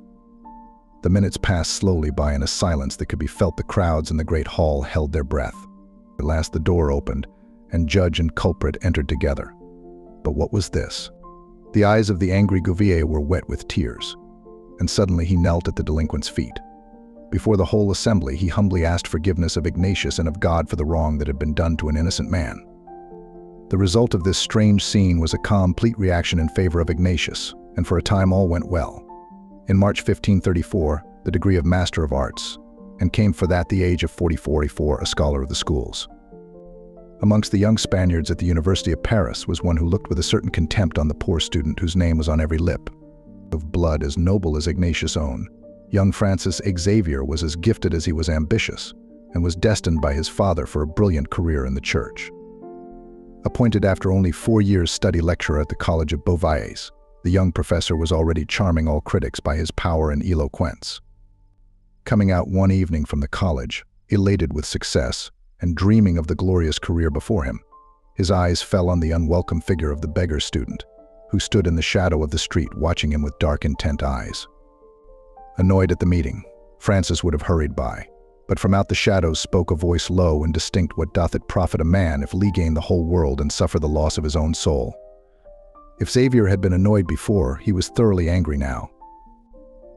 A: The minutes passed slowly by in a silence that could be felt. The crowds in the great hall held their breath. At last the door opened, and judge and culprit entered together. But what was this? The eyes of the angry Gouvier were wet with tears, and suddenly he knelt at the delinquent's feet. Before the whole assembly, he humbly asked forgiveness of Ignatius and of God for the wrong that had been done to an innocent man. The result of this strange scene was a complete reaction in favor of Ignatius, and for a time all went well. In March 1534, the degree of Master of Arts, and came for that the age of 44, a scholar of the schools. Amongst the young Spaniards at the University of Paris was one who looked with a certain contempt on the poor student whose name was on every lip. Of blood as noble as Ignatius' own, young Francis Xavier was as gifted as he was ambitious, and was destined by his father for a brilliant career in the church. Appointed after only 4 years' study lecturer at the College of Beauvais, the young professor was already charming all critics by his power and eloquence. Coming out one evening from the college, elated with success, and dreaming of the glorious career before him, his eyes fell on the unwelcome figure of the beggar student, who stood in the shadow of the street watching him with dark, intent eyes. Annoyed at the meeting, Francis would have hurried by, but from out the shadows spoke a voice low and distinct. What doth it profit a man if he gain the whole world and suffer the loss of his own soul? If Xavier had been annoyed before, he was thoroughly angry now.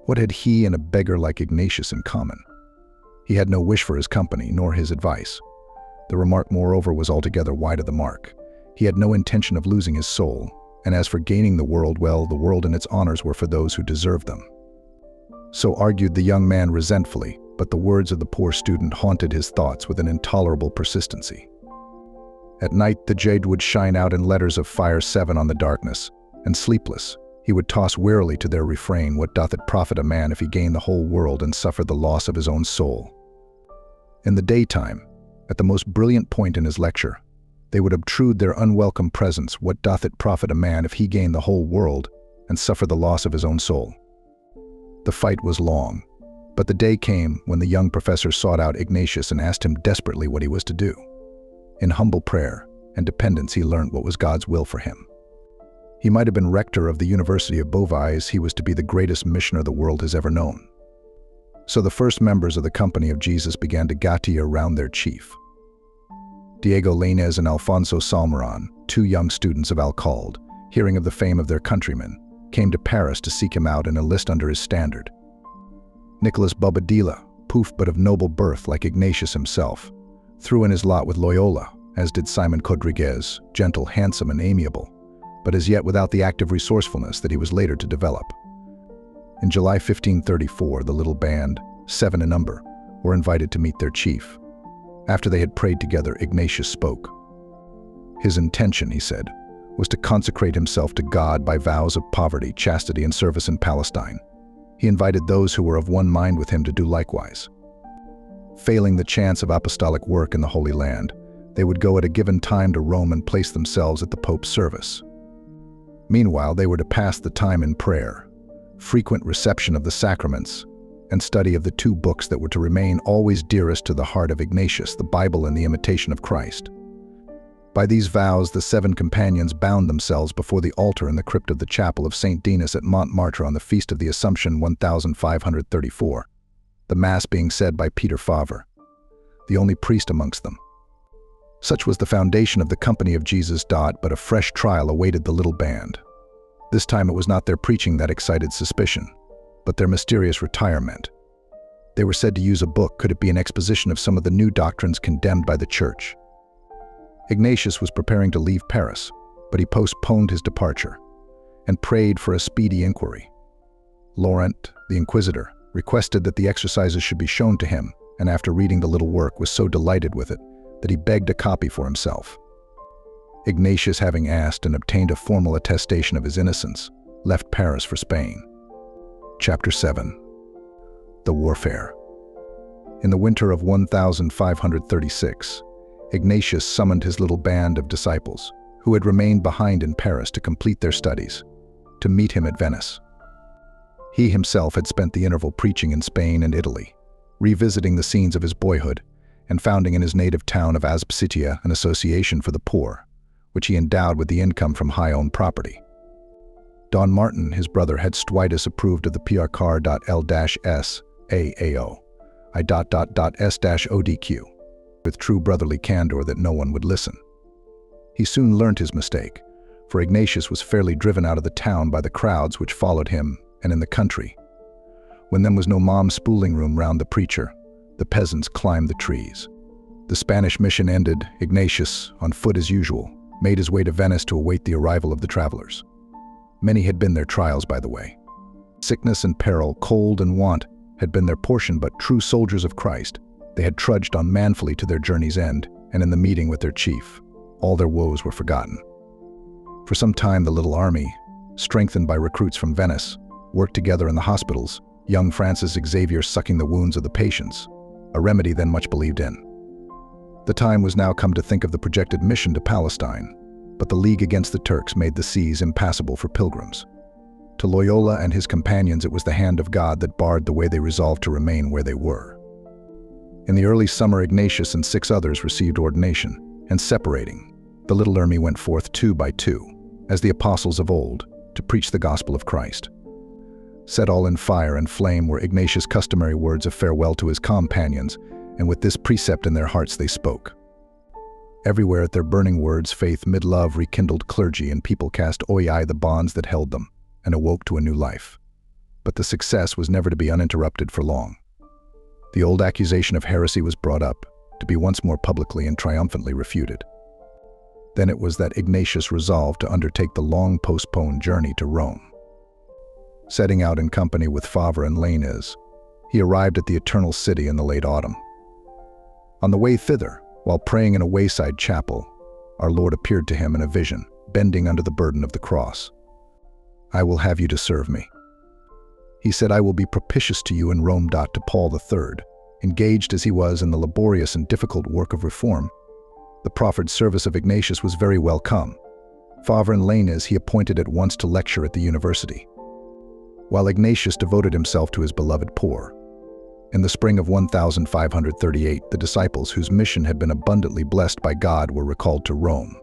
A: What had he and a beggar like Ignatius in common? He had no wish for his company, nor his advice. The remark, moreover, was altogether wide of the mark. He had no intention of losing his soul, and as for gaining the world, well, the world and its honors were for those who deserved them. So argued the young man resentfully, but the words of the poor student haunted his thoughts with an intolerable persistency. At night the jade would shine out in letters of fire 7 on the darkness, and sleepless, he would toss wearily to their refrain, what doth it profit a man if he gain the whole world and suffer the loss of his own soul? In the daytime, at the most brilliant point in his lecture, they would obtrude their unwelcome presence, what doth it profit a man if he gain the whole world and suffer the loss of his own soul? The fight was long, but the day came when the young professor sought out Ignatius and asked him desperately what he was to do. In humble prayer and dependence he learnt what was God's will for him. He might have been rector of the University of Beauvais, he was to be the greatest missioner the world has ever known. So the first members of the Company of Jesus began to gather around their chief. Diego Lainez and Alfonso Salmeron, 2 young students of Alcalde, hearing of the fame of their countryman, came to Paris to seek him out and enlist under his standard. Nicolas Bobadilla, poof but of noble birth like Ignatius himself, threw in his lot with Loyola, as did Simon Rodriguez, gentle, handsome, and amiable, but as yet without the active resourcefulness that he was later to develop. In July 1534, the little band, 7 in number, were invited to meet their chief. After they had prayed together, Ignatius spoke. His intention, he said, was to consecrate himself to God by vows of poverty, chastity, and service in Palestine. He invited those who were of one mind with him to do likewise. Failing the chance of apostolic work in the Holy Land, they would go at a given time to Rome and place themselves at the Pope's service. Meanwhile, they were to pass the time in prayer, frequent reception of the sacraments, and study of the 2 books that were to remain always dearest to the heart of Ignatius, the Bible and the Imitation of Christ. By these vows, the 7 companions bound themselves before the altar in the crypt of the chapel of St. Denis at Montmartre on the Feast of the Assumption 1534, the Mass being said by Peter Favre, the only priest amongst them. Such was the foundation of the Company of Jesus. But a fresh trial awaited the little band. This time it was not their preaching that excited suspicion, but their mysterious retirement. They were said to use a book. Could it be an exposition of some of the new doctrines condemned by the Church? Ignatius was preparing to leave Paris, but he postponed his departure and prayed for a speedy inquiry. Laurent, the inquisitor, requested that the exercises should be shown to him, and after reading the little work was so delighted with it that he begged a copy for himself. Ignatius, having asked and obtained a formal attestation of his innocence, left Paris for Spain. Chapter 7. The Warfare. In the winter of 1536, Ignatius summoned his little band of disciples, who had remained behind in Paris to complete their studies, to meet him at Venice. He himself had spent the interval preaching in Spain and Italy, revisiting the scenes of his boyhood, and founding in his native town of Azpeitia an association for the poor, which he endowed with the income from high-owned property. Don Martin, his brother, had stwitus approved of the PRCAR.L-S AAO I.S-ODQ, with true brotherly candor that no one would listen. He soon learnt his mistake, for Ignatius was fairly driven out of the town by the crowds which followed him, and in the country. When there was no mom's spooling room round the preacher, the peasants climbed the trees. The Spanish mission ended, Ignatius, on foot as usual, made his way to Venice to await the arrival of the travelers. Many had been their trials, by the way. Sickness and peril, cold and want, had been their portion, but true soldiers of Christ, they had trudged on manfully to their journey's end, and in the meeting with their chief, all their woes were forgotten. For some time the little army, strengthened by recruits from Venice, worked together in the hospitals, young Francis Xavier sucking the wounds of the patients, a remedy then much believed in. The time was now come to think of the projected mission to Palestine, but the league against the Turks made the seas impassable for pilgrims. To Loyola and his companions it was the hand of God that barred the way they resolved to remain where they were. In the early summer Ignatius and 6 others received ordination, and separating, the little army went forth 2 by 2, as the apostles of old, to preach the gospel of Christ. Set all in fire and flame were Ignatius' customary words of farewell to his companions, and with this precept in their hearts they spoke. Everywhere at their burning words faith mid love rekindled clergy, and people cast away the bonds that held them, and awoke to a new life. But the success was never to be uninterrupted for long. The old accusation of heresy was brought up, to be once more publicly and triumphantly refuted. Then it was that Ignatius resolved to undertake the long-postponed journey to Rome. Setting out in company with Favre and Lainez, he arrived at the Eternal City in the late autumn. On the way thither, while praying in a wayside chapel, our Lord appeared to him in a vision, bending under the burden of the cross. "I will have you to serve me." He said, "I will be propitious to you in Rome." To Paul III, engaged as he was in the laborious and difficult work of reform, the proffered service of Ignatius was very welcome. Favre and Lainez he appointed at once to lecture at the university, while Ignatius devoted himself to his beloved poor. In the spring of 1538, the disciples whose mission had been abundantly blessed by God were recalled to Rome,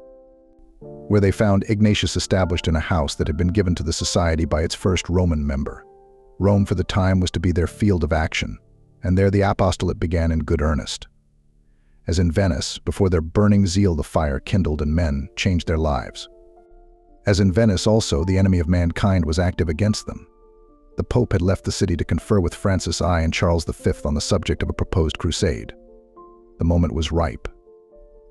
A: where they found Ignatius established in a house that had been given to the society by its first Roman member. Rome for the time was to be their field of action, and there the apostolate began in good earnest. As in Venice, before their burning zeal the fire kindled and men changed their lives. As in Venice also, the enemy of mankind was active against them. The Pope had left the city to confer with Francis I and Charles V on the subject of a proposed crusade. The moment was ripe.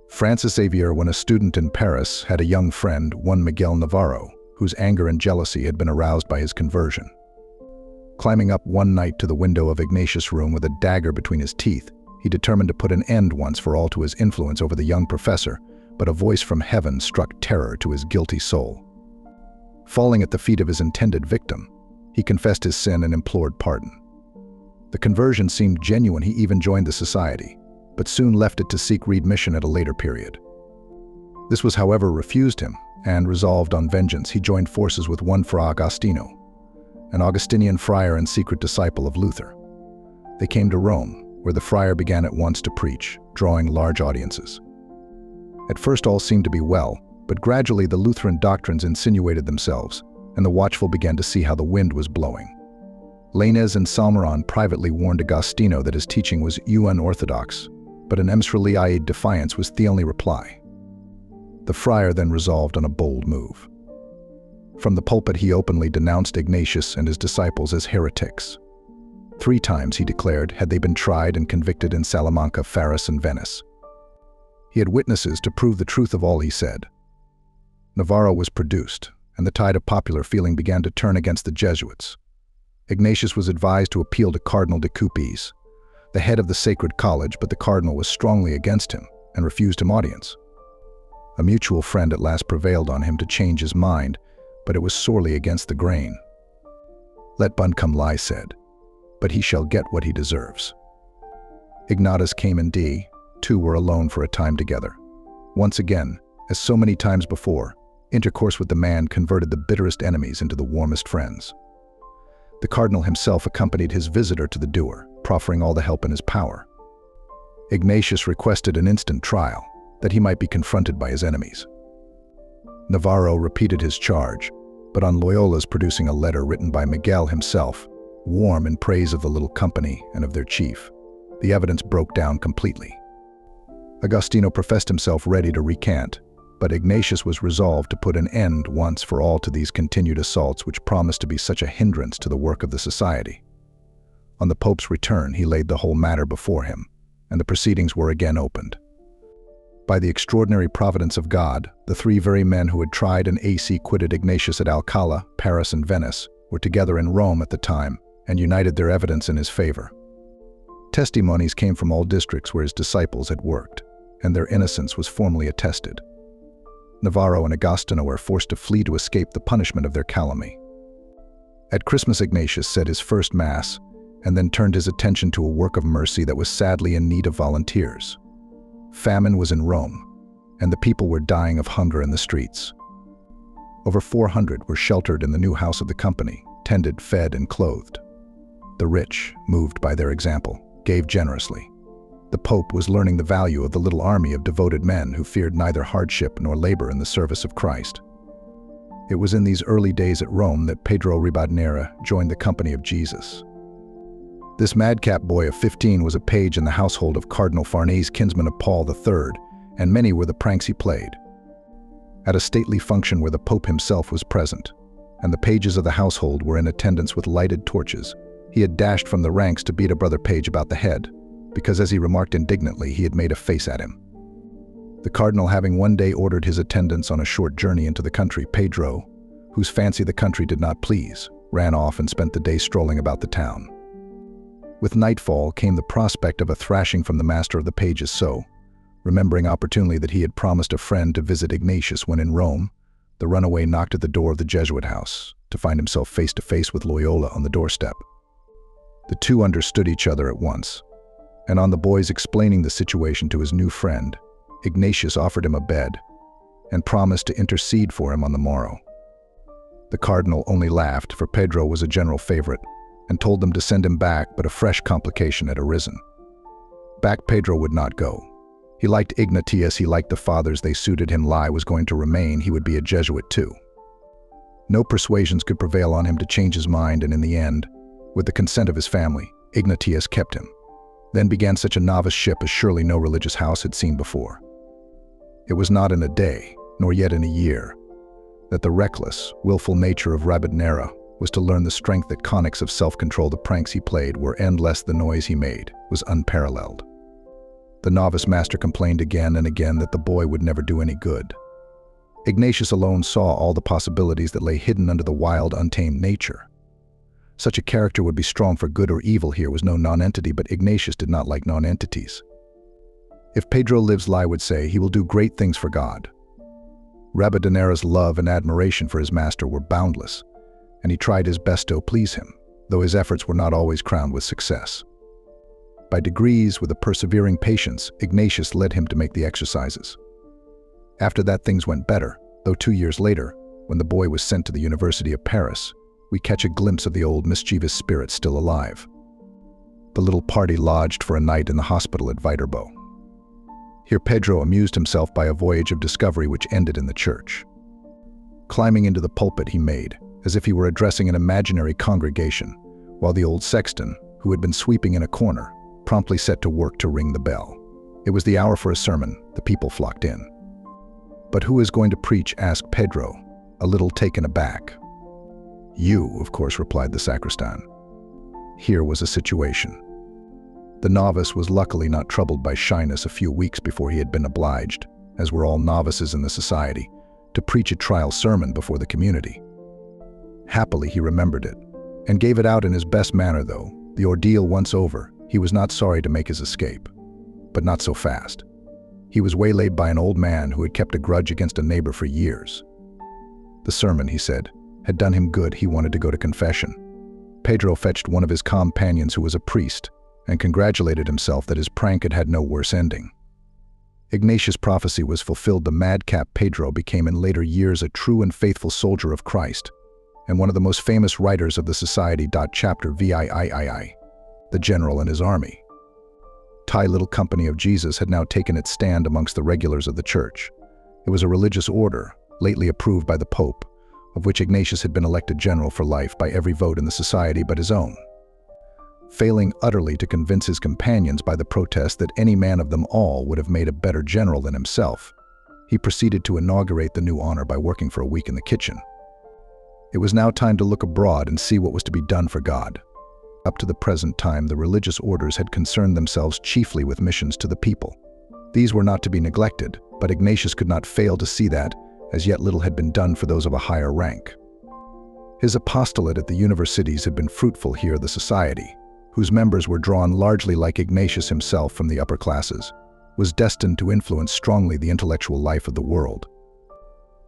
A: Francis Xavier, when a student in Paris, had a young friend, one Miguel Navarro, whose anger and jealousy had been aroused by his conversion. Climbing up one night to the window of Ignatius' room with a dagger between his teeth, he determined to put an end once for all to his influence over the young professor, but a voice from heaven struck terror to his guilty soul. Falling at the feet of his intended victim, he confessed his sin and implored pardon. The conversion seemed genuine. He even joined the society, but soon left it to seek readmission at a later period. This was, however, refused him, and resolved on vengeance, he joined forces with one Fra Agostino, an Augustinian friar and secret disciple of Luther. They came to Rome, where the friar began at once to preach, drawing large audiences. At first all seemed to be well, but gradually the Lutheran doctrines insinuated themselves, and the watchful began to see how the wind was blowing. Lainez and Salmeron privately warned Agostino that his teaching was unorthodox, but an emsreliaid defiance was the only reply. The friar then resolved on a bold move. From the pulpit he openly denounced Ignatius and his disciples as heretics. 3 times, he declared, had they been tried and convicted in Salamanca, Faris, and Venice. He had witnesses to prove the truth of all he said. Navarro was produced, and the tide of popular feeling began to turn against the Jesuits. Ignatius was advised to appeal to Cardinal de Cupis, the head of the Sacred College, but the cardinal was strongly against him and refused him audience. A mutual friend at last prevailed on him to change his mind, but it was sorely against the grain. "Let Buncombe lie," said, "but he shall get what he deserves." Ignatius came in D. 2 were alone for a time together. Once again, as so many times before, intercourse with the man converted the bitterest enemies into the warmest friends. The cardinal himself accompanied his visitor to the doer, proffering all the help in his power. Ignatius requested an instant trial, that he might be confronted by his enemies. Navarro repeated his charge, but on Loyola's producing a letter written by Miguel himself, warm in praise of the little company and of their chief, the evidence broke down completely. Agostino professed himself ready to recant, but Ignatius was resolved to put an end once for all to these continued assaults which promised to be such a hindrance to the work of the society. On the Pope's return, he laid the whole matter before him, and the proceedings were again opened. By the extraordinary providence of God, the three very men who had tried and acquitted Ignatius at Alcala, Paris, and Venice were together in Rome at the time and united their evidence in his favor. Testimonies came from all districts where his disciples had worked, and their innocence was formally attested. Navarro and Agostino were forced to flee to escape the punishment of their calumny. At Christmas, Ignatius said his first Mass and then turned his attention to a work of mercy that was sadly in need of volunteers. Famine was in Rome, and the people were dying of hunger in the streets. Over 400 were sheltered in the new house of the company, tended, fed, and clothed. The rich, moved by their example, gave generously. The Pope was learning the value of the little army of devoted men who feared neither hardship nor labor in the service of Christ. It was in these early days at Rome that Pedro Ribadeneira joined the company of Jesus. This madcap boy of 15 was a page in the household of Cardinal Farnese, kinsman of Paul III, and many were the pranks he played. At a stately function where the Pope himself was present, and the pages of the household were in attendance with lighted torches, he had dashed from the ranks to beat a brother page about the head, because, as he remarked indignantly, he had made a face at him. The cardinal, having one day ordered his attendants on a short journey into the country, Pedro, whose fancy the country did not please, ran off and spent the day strolling about the town. With nightfall came the prospect of a thrashing from the master of the pages, so, remembering opportunely that he had promised a friend to visit Ignatius when in Rome, the runaway knocked at the door of the Jesuit house, to find himself face to face with Loyola on the doorstep. The two understood each other at once, and on the boy's explaining the situation to his new friend, Ignatius offered him a bed and promised to intercede for him on the morrow. The cardinal only laughed, for Pedro was a general favorite, and told them to send him back, but a fresh complication had arisen. Back Pedro would not go. He liked Ignatius, he liked the fathers, they suited him. Lie was going to remain, he would be a Jesuit too. No persuasions could prevail on him to change his mind, and in the end, with the consent of his family, Ignatius kept him. Then began such a novice ship as surely no religious house had seen before. It was not in a day, nor yet in a year, that the reckless, willful nature of Ribadeneira was to learn the strength that conics of self-control. The pranks he played were endless, the noise he made was unparalleled. The novice master complained again and again that the boy would never do any good. Ignatius alone saw all the possibilities that lay hidden under the wild, untamed nature. Such a character would be strong for good or evil. Here was no nonentity, but Ignatius did not like nonentities. If Pedro lives, Lie would say, he will do great things for God. Ribadeneira's love and admiration for his master were boundless, and he tried his best to please him, though his efforts were not always crowned with success. By degrees, with a persevering patience, Ignatius led him to make the exercises. After that, things went better, though 2 years later, when the boy was sent to the University of Paris, we catch a glimpse of the old mischievous spirit still alive. The little party lodged for a night in the hospital at Viterbo. Here Pedro amused himself by a voyage of discovery which ended in the church. Climbing into the pulpit, he made as if he were addressing an imaginary congregation, while the old sexton, who had been sweeping in a corner, promptly set to work to ring the bell. It was the hour for a sermon. The people flocked in. "But who is going to preach?" asked Pedro, a little taken aback. "You, of course," replied the sacristan. Here was a situation. The novice was luckily not troubled by shyness a few weeks before he had been obliged, as were all novices in the society, to preach a trial sermon before the community. Happily he remembered it, and gave it out in his best manner, though, the ordeal once over, he was not sorry to make his escape. But not so fast. He was waylaid by an old man who had kept a grudge against a neighbor for years. The sermon, he said, had done him good. He wanted to go to confession. Pedro fetched one of his companions who was a priest, and congratulated himself that his prank had had no worse ending. Ignatius' prophecy was fulfilled. The madcap Pedro became in later years a true and faithful soldier of Christ. and one of the most famous writers of the society. Chapter VIII, the general and his army. Thai Little Company of Jesus had now taken its stand amongst the regulars of the church. It was a religious order, lately approved by the Pope, of which Ignatius had been elected general for life by every vote in the society but his own. Failing utterly to convince his companions by the protest that any man of them all would have made a better general than himself, he proceeded to inaugurate the new honor by working for a week in the kitchen. It was now time to look abroad and see what was to be done for God. Up to the present time, the religious orders had concerned themselves chiefly with missions to the people. These were not to be neglected, but Ignatius could not fail to see that, as yet little had been done for those of a higher rank. His apostolate at the universities had been fruitful here, the society, whose members were drawn largely like Ignatius himself from the upper classes, was destined to influence strongly the intellectual life of the world.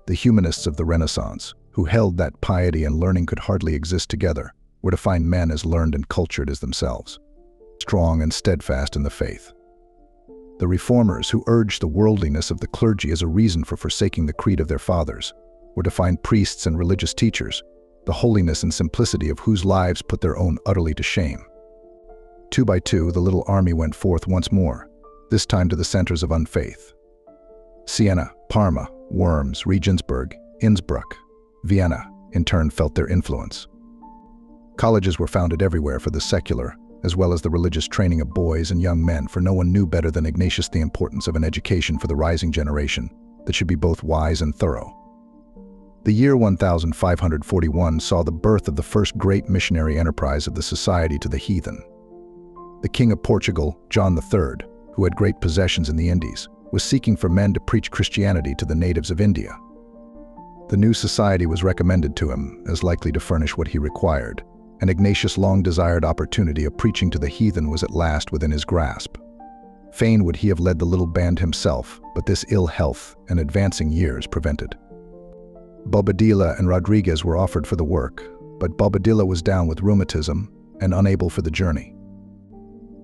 A: The humanists of the Renaissance, who held that piety and learning could hardly exist together, were to find men as learned and cultured as themselves, strong and steadfast in the faith. The reformers, who urged the worldliness of the clergy as a reason for forsaking the creed of their fathers, were to find priests and religious teachers, the holiness and simplicity of whose lives put their own utterly to shame. Two by two, the little army went forth once more, this time to the centers of unfaith. Siena, Parma, Worms, Regensburg, Innsbruck, Vienna, in turn felt their influence. Colleges were founded everywhere for the secular, as well as the religious training of boys and young men, for no one knew better than Ignatius the importance of an education for the rising generation that should be both wise and thorough. The year 1541 saw the birth of the first great missionary enterprise of the Society to the Heathen. The King of Portugal, John III, who had great possessions in the Indies, was seeking for men to preach Christianity to the natives of India. The new society was recommended to him as likely to furnish what he required, and Ignatius' long-desired opportunity of preaching to the heathen was at last within his grasp. Fain would he have led the little band himself, but this ill health and advancing years prevented. Bobadilla and Rodriguez were offered for the work, but Bobadilla was down with rheumatism and unable for the journey.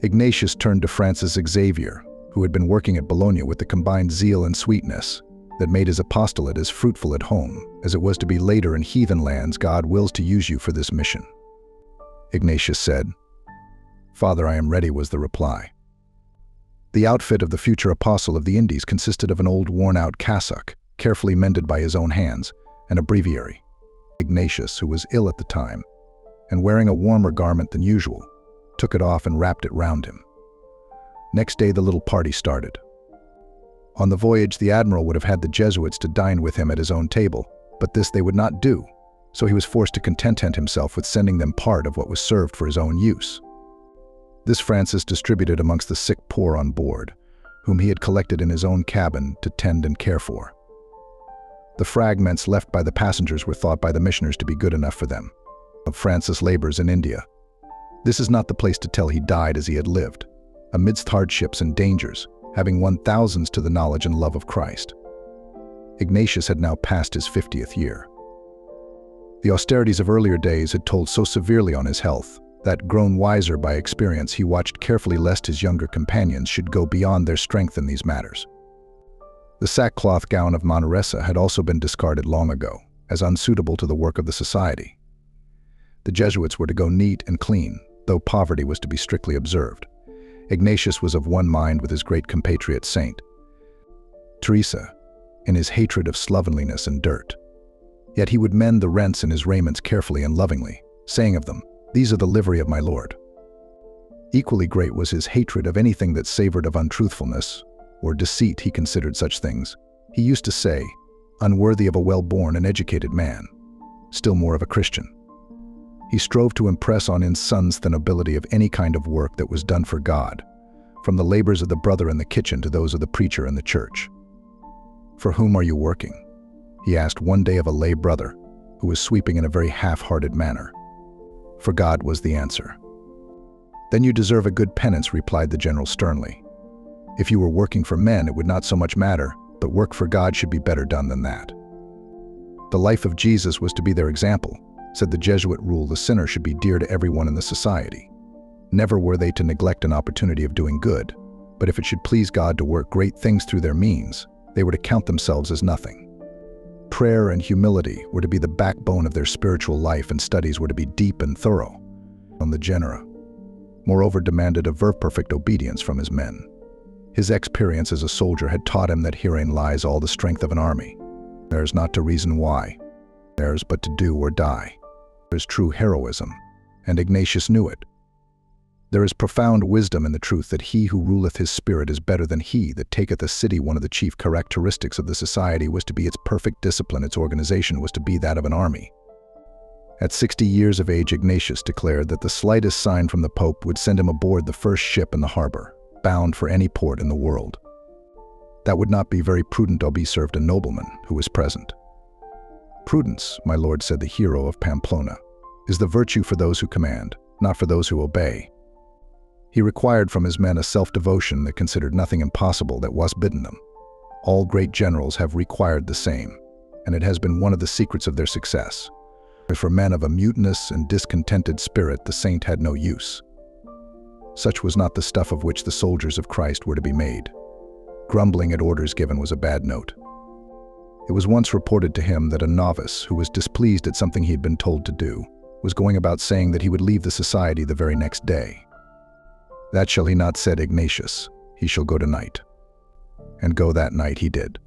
A: Ignatius turned to Francis Xavier, who had been working at Bologna with the combined zeal and sweetness that made his apostolate as fruitful at home as it was to be later in heathen lands. God wills to use you for this mission. Ignatius said. Father, I am ready, was the reply. The outfit of the future apostle of the Indies consisted of an old worn-out cassock, carefully mended by his own hands, and a breviary. Ignatius, who was ill at the time, and wearing a warmer garment than usual, took it off and wrapped it round him. Next day the little party started. On the voyage, the admiral would have had the Jesuits to dine with him at his own table, but this they would not do, so he was forced to content himself with sending them part of what was served for his own use. This Francis distributed amongst the sick poor on board, whom he had collected in his own cabin to tend and care for. The fragments left by the passengers were thought by the missioners to be good enough for them. Of Francis' labors in India. This is not the place to tell he died as he had lived, amidst hardships and dangers, having won thousands to the knowledge and love of Christ. Ignatius had now passed his 50th year. The austerities of earlier days had told so severely on his health that, grown wiser by experience, he watched carefully lest his younger companions should go beyond their strength in these matters. The sackcloth gown of Manresa had also been discarded long ago, as unsuitable to the work of the society. The Jesuits were to go neat and clean, though poverty was to be strictly observed. Ignatius was of one mind with his great compatriot Saint Teresa, in his hatred of slovenliness and dirt. Yet he would mend the rents in his raiments carefully and lovingly, saying of them, "These are the livery of my Lord." Equally great was his hatred of anything that savored of untruthfulness or deceit. He considered such things, he used to say, unworthy of a well-born and educated man, still more of a Christian. He strove to impress on his sons the nobility of any kind of work that was done for God, from the labors of the brother in the kitchen to those of the preacher in the church. "For whom are you working?" he asked one day of a lay brother, who was sweeping in a very half-hearted manner. "For God," was the answer. "Then you deserve a good penance," replied the general sternly. "If you were working for men, it would not so much matter, but work for God should be better done than that." The life of Jesus was to be their example. Said the Jesuit rule, the sinner should be dear to everyone in the society. Never were they to neglect an opportunity of doing good, but if it should please God to work great things through their means, they were to count themselves as nothing. Prayer and humility were to be the backbone of their spiritual life, and studies were to be deep and thorough on the genera. Moreover, demanded a perfect obedience from his men. His experience as a soldier had taught him that herein lies all the strength of an army. Theirs not to reason why, theirs but to do or die. There's true heroism, and Ignatius knew it. There is profound wisdom in the truth that he who ruleth his spirit is better than he that taketh a city. One of the chief characteristics of the society was to be its perfect discipline. Its organization was to be that of an army. At 60 years of age, Ignatius declared that the slightest sign from the Pope would send him aboard the first ship in the harbor, bound for any port in the world. That would not be very prudent, observed a nobleman who was present. Prudence, my lord, said the hero of Pamplona, is the virtue for those who command, not for those who obey. He required from his men a self-devotion that considered nothing impossible that was bidden them. All great generals have required the same, and it has been one of the secrets of their success. But for men of a mutinous and discontented spirit, the saint had no use. Such was not the stuff of which the soldiers of Christ were to be made. Grumbling at orders given was a bad note. It was once reported to him that a novice, who was displeased at something he had been told to do, was going about saying that he would leave the society the very next day. That shall he not, said Ignatius, he shall go tonight. And go that night he did.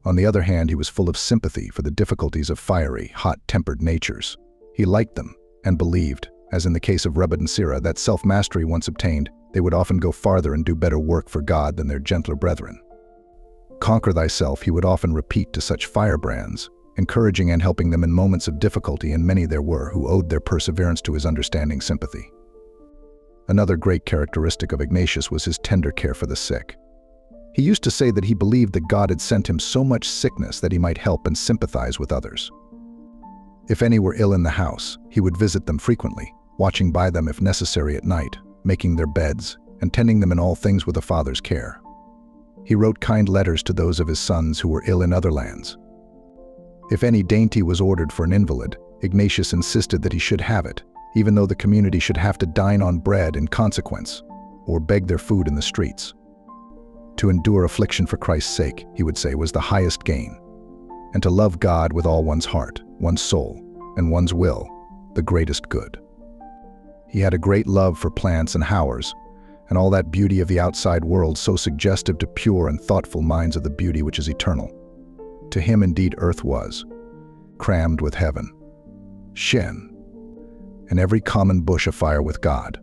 A: On the other hand, he was full of sympathy for the difficulties of fiery, hot-tempered natures. He liked them, and believed, as in the case of Rebbe and Sirah, that self-mastery once obtained, they would often go farther and do better work for God than their gentler brethren. Conquer thyself, he would often repeat to such firebrands, encouraging and helping them in moments of difficulty, and many there were who owed their perseverance to his understanding sympathy. Another great characteristic of Ignatius was his tender care for the sick. He used to say that he believed that God had sent him so much sickness that he might help and sympathize with others. If any were ill in the house, he would visit them frequently, watching by them if necessary at night, making their beds, and tending them in all things with a father's care. He wrote kind letters to those of his sons who were ill in other lands. If any dainty was ordered for an invalid, Ignatius insisted that he should have it, even though the community should have to dine on bread in consequence, or beg their food in the streets. To endure affliction for Christ's sake, he would say, was the highest gain, and to love God with all one's heart, one's soul, and one's will, the greatest good. He had a great love for plants and flowers, and all that beauty of the outside world, so suggestive to pure and thoughtful minds of the beauty which is eternal. To him indeed earth was, crammed with heaven, shin, and every common bush afire with God.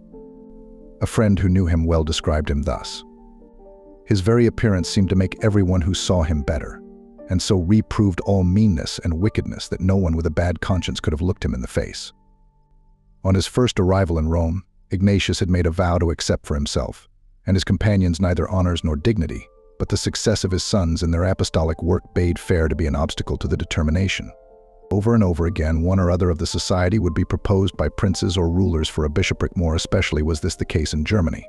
A: A friend who knew him well described him thus: his very appearance seemed to make everyone who saw him better, and so reproved all meanness and wickedness that no one with a bad conscience could have looked him in the face. On his first arrival in Rome, Ignatius had made a vow to accept for himself and his companions neither honors nor dignity, but the success of his sons in their apostolic work bade fair to be an obstacle to the determination. Over and over again, one or other of the society would be proposed by princes or rulers for a bishopric. More especially was this the case in Germany.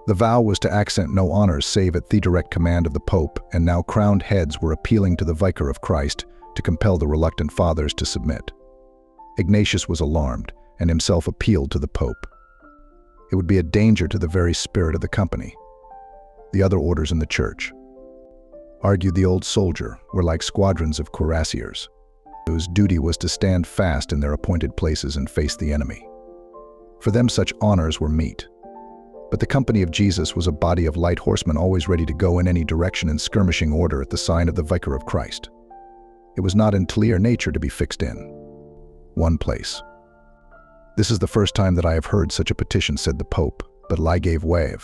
A: The vow was to accent no honors save at the direct command of the Pope, and now crowned heads were appealing to the Vicar of Christ to compel the reluctant fathers to submit. Ignatius was alarmed, and himself appealed to the Pope. It would be a danger to the very spirit of the company. The other orders in the church, argued the old soldier, were like squadrons of cuirassiers, whose duty was to stand fast in their appointed places and face the enemy. For them such honors were meet. But the company of Jesus was a body of light horsemen always ready to go in any direction in skirmishing order at the sign of the Vicar of Christ. It was not in clear nature to be fixed in one place. This is the first time that I have heard such a petition, said the Pope, but I gave way.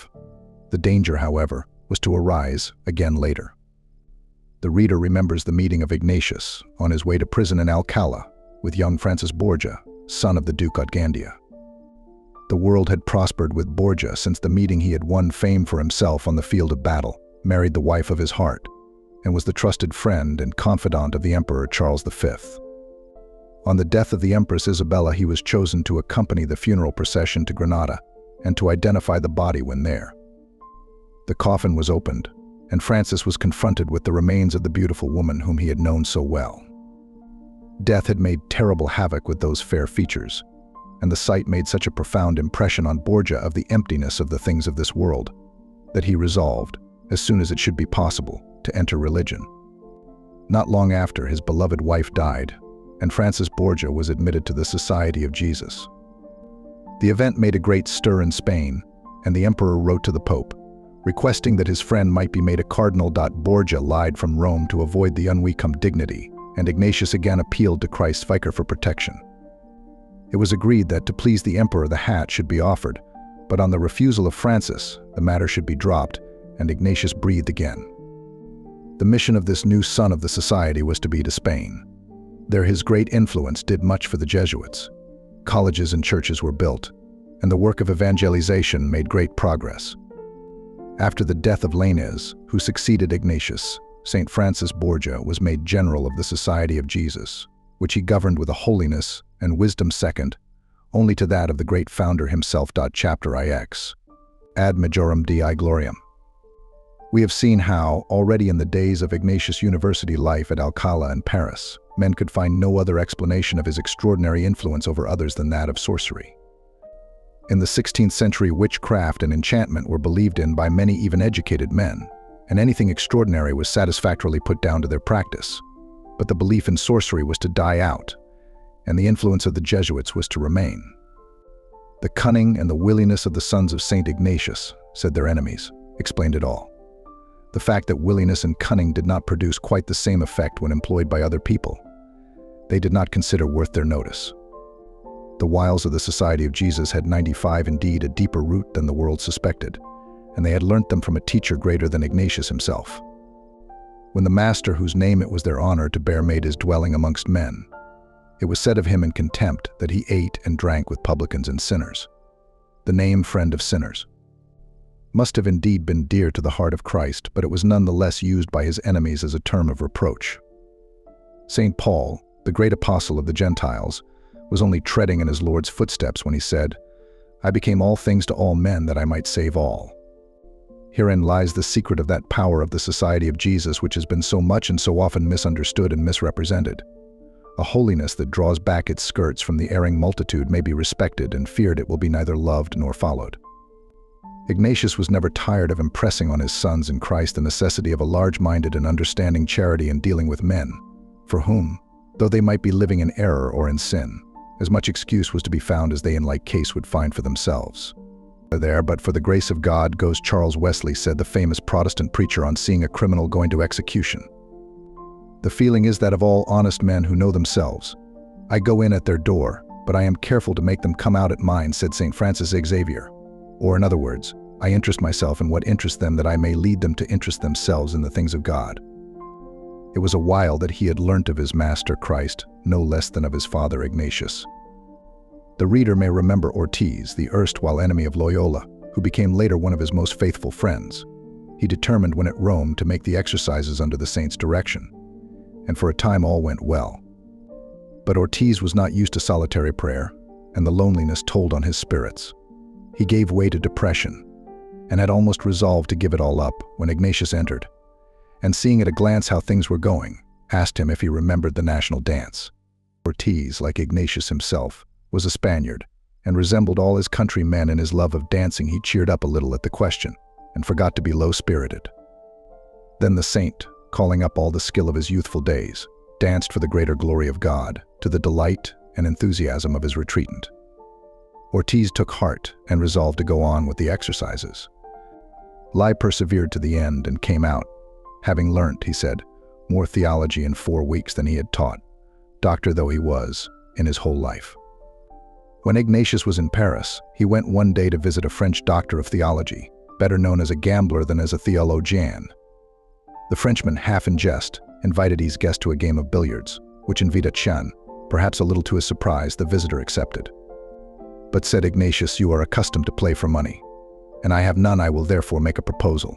A: The danger, however, was to arise again later. The reader remembers the meeting of Ignatius on his way to prison in Alcala with young Francis Borgia, son of the Duke of Gandia. The world had prospered with Borgia since the meeting. He had won fame for himself on the field of battle, married the wife of his heart, and was the trusted friend and confidant of the Emperor Charles V. On the death of the Empress Isabella, he was chosen to accompany the funeral procession to Granada and to identify the body when there. The coffin was opened, and Francis was confronted with the remains of the beautiful woman whom he had known so well. Death had made terrible havoc with those fair features, and the sight made such a profound impression on Borgia of the emptiness of the things of this world, that he resolved, as soon as it should be possible, to enter religion. Not long after, his beloved wife died, and Francis Borgia was admitted to the Society of Jesus. The event made a great stir in Spain, and the emperor wrote to the Pope, requesting that his friend might be made a cardinal. Borgia lied from Rome to avoid the unwelcome dignity, and Ignatius again appealed to Christ's vicar for protection. It was agreed that to please the emperor the hat should be offered, but on the refusal of Francis, the matter should be dropped, and Ignatius breathed again. The mission of this new son of the society was to be to Spain. There his great influence did much for the Jesuits. Colleges and churches were built, and the work of evangelization made great progress. After the death of Lainez, who succeeded Ignatius, St. Francis Borgia was made general of the Society of Jesus, which he governed with a holiness and wisdom second only to that of the great founder himself. Chapter IX. Ad Majorem Dei Gloriam. We have seen how, already in the days of Ignatius' university life at Alcala and Paris, men could find no other explanation of his extraordinary influence over others than that of sorcery. In the 16th century, witchcraft and enchantment were believed in by many even educated men, and anything extraordinary was satisfactorily put down to their practice. But the belief in sorcery was to die out, and the influence of the Jesuits was to remain. The cunning and the willingness of the sons of St. Ignatius, said their enemies, explained it all. The fact that willingness and cunning did not produce quite the same effect when employed by other people, they did not consider worth their notice. The wiles of the Society of Jesus had 95 indeed a deeper root than the world suspected, and they had learnt them from a teacher greater than Ignatius himself. When the master whose name it was their honor to bear made his dwelling amongst men, it was said of him in contempt that he ate and drank with publicans and sinners. The name friend of sinners must have indeed been dear to the heart of Christ, but it was none the less used by his enemies as a term of reproach. St. Paul, the great apostle of the Gentiles, was only treading in his Lord's footsteps when he said, "I became all things to all men that I might save all." Herein lies the secret of that power of the Society of Jesus which has been so much and so often misunderstood and misrepresented. A holiness that draws back its skirts from the erring multitude may be respected and feared it will be neither loved nor followed. Ignatius was never tired of impressing on his sons in Christ the necessity of a large-minded and understanding charity in dealing with men, for whom, though they might be living in error or in sin, as much excuse was to be found as they in like case would find for themselves. There, but for the grace of God goes Charles Wesley, said the famous Protestant preacher on seeing a criminal going to execution. The feeling is that of all honest men who know themselves. I go in at their door, but I am careful to make them come out at mine, said St. Francis Xavier. Or in other words, I interest myself in what interests them that I may lead them to interest themselves in the things of God. It was a while that he had learnt of his master Christ, no less than of his father Ignatius. The reader may remember Ortiz, the erstwhile enemy of Loyola, who became later one of his most faithful friends. He determined when at Rome to make the exercises under the saint's direction, and for a time all went well. But Ortiz was not used to solitary prayer, and the loneliness told on his spirits. He gave way to depression, and had almost resolved to give it all up when Ignatius entered, and seeing at a glance how things were going, asked him if he remembered the national dance. Ortiz, like Ignatius himself, was a Spaniard, and resembled all his countrymen in his love of dancing. He cheered up a little at the question, and forgot to be low-spirited. Then the saint, calling up all the skill of his youthful days, danced for the greater glory of God, to the delight and enthusiasm of his retreatant. Ortiz took heart and resolved to go on with the exercises. Lai persevered to the end and came out, having learnt, he said, more theology in 4 weeks than he had taught, doctor though he was, in his whole life. When Ignatius was in Paris, he went one day to visit a French doctor of theology, better known as a gambler than as a theologian. The Frenchman, half in jest, invited his guest to a game of billiards, which in Vita Chan, perhaps a little to his surprise, the visitor accepted. But said Ignatius, you are accustomed to play for money, and I have none. I will therefore make a proposal.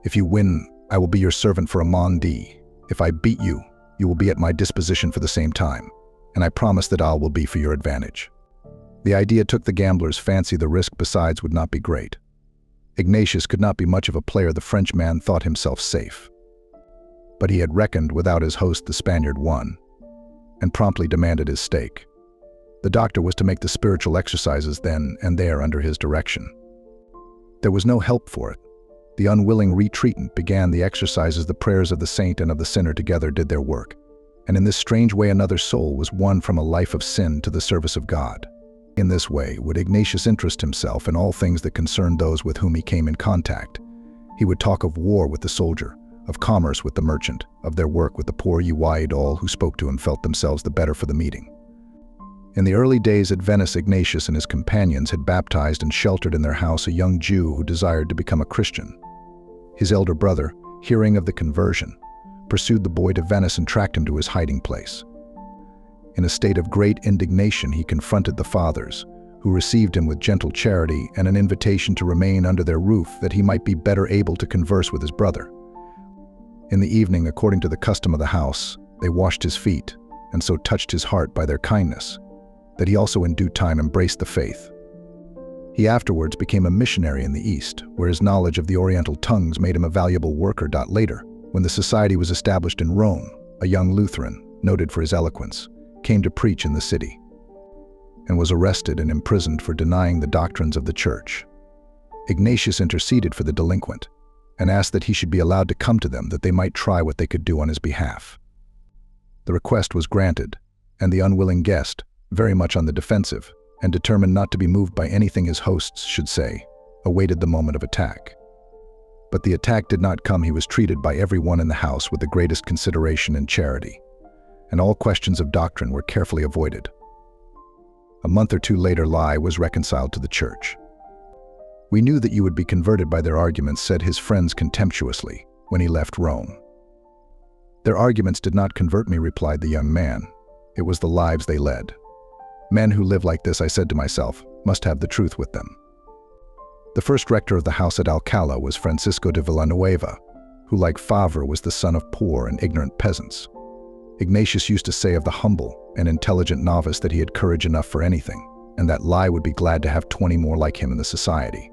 A: If you win, I will be your servant for a mondi. If I beat you, you will be at my disposition for the same time, and I promise that all will be for your advantage. The idea took the gambler's fancy. The risk besides would not be great. Ignatius could not be much of a player. The Frenchman thought himself safe. But he had reckoned without his host. The Spaniard won, and promptly demanded his stake. The doctor was to make the spiritual exercises then and there under his direction. There was no help for it. The unwilling retreatant began the exercises. The prayers of the saint and of the sinner together did their work, and in this strange way another soul was won from a life of sin to the service of God. In this way would Ignatius interest himself in all things that concerned those with whom he came in contact. He would talk of war with the soldier, of commerce with the merchant, of their work with the poor. All who spoke to him felt themselves the better for the meeting. In the early days at Venice, Ignatius and his companions had baptized and sheltered in their house a young Jew who desired to become a Christian. His elder brother, hearing of the conversion, pursued the boy to Venice and tracked him to his hiding place. In a state of great indignation, he confronted the fathers, who received him with gentle charity and an invitation to remain under their roof that he might be better able to converse with his brother. In the evening, according to the custom of the house, they washed his feet, and so touched his heart by their kindness, that he also in due time embraced the faith. He afterwards became a missionary in the East, where his knowledge of the Oriental tongues made him a valuable worker. Later, when the society was established in Rome, a young Lutheran, noted for his eloquence, came to preach in the city, and was arrested and imprisoned for denying the doctrines of the church. Ignatius interceded for the delinquent, and asked that he should be allowed to come to them that they might try what they could do on his behalf. The request was granted, and the unwilling guest, very much on the defensive, and determined not to be moved by anything his hosts should say, awaited the moment of attack. But the attack did not come. He was treated by everyone in the house with the greatest consideration and charity, and all questions of doctrine were carefully avoided. A month or two later, Loyola was reconciled to the church. "We knew that you would be converted by their arguments," said his friends contemptuously when he left Rome. "Their arguments did not convert me," replied the young man. "It was the lives they led. Men who live like this," I said to myself, "must have the truth with them." The first rector of the house at Alcala was Francisco de Villanueva, who, like Favre, was the son of poor and ignorant peasants. Ignatius used to say of the humble and intelligent novice that he had courage enough for anything, and that Loyola would be glad to have 20 more like him in the society.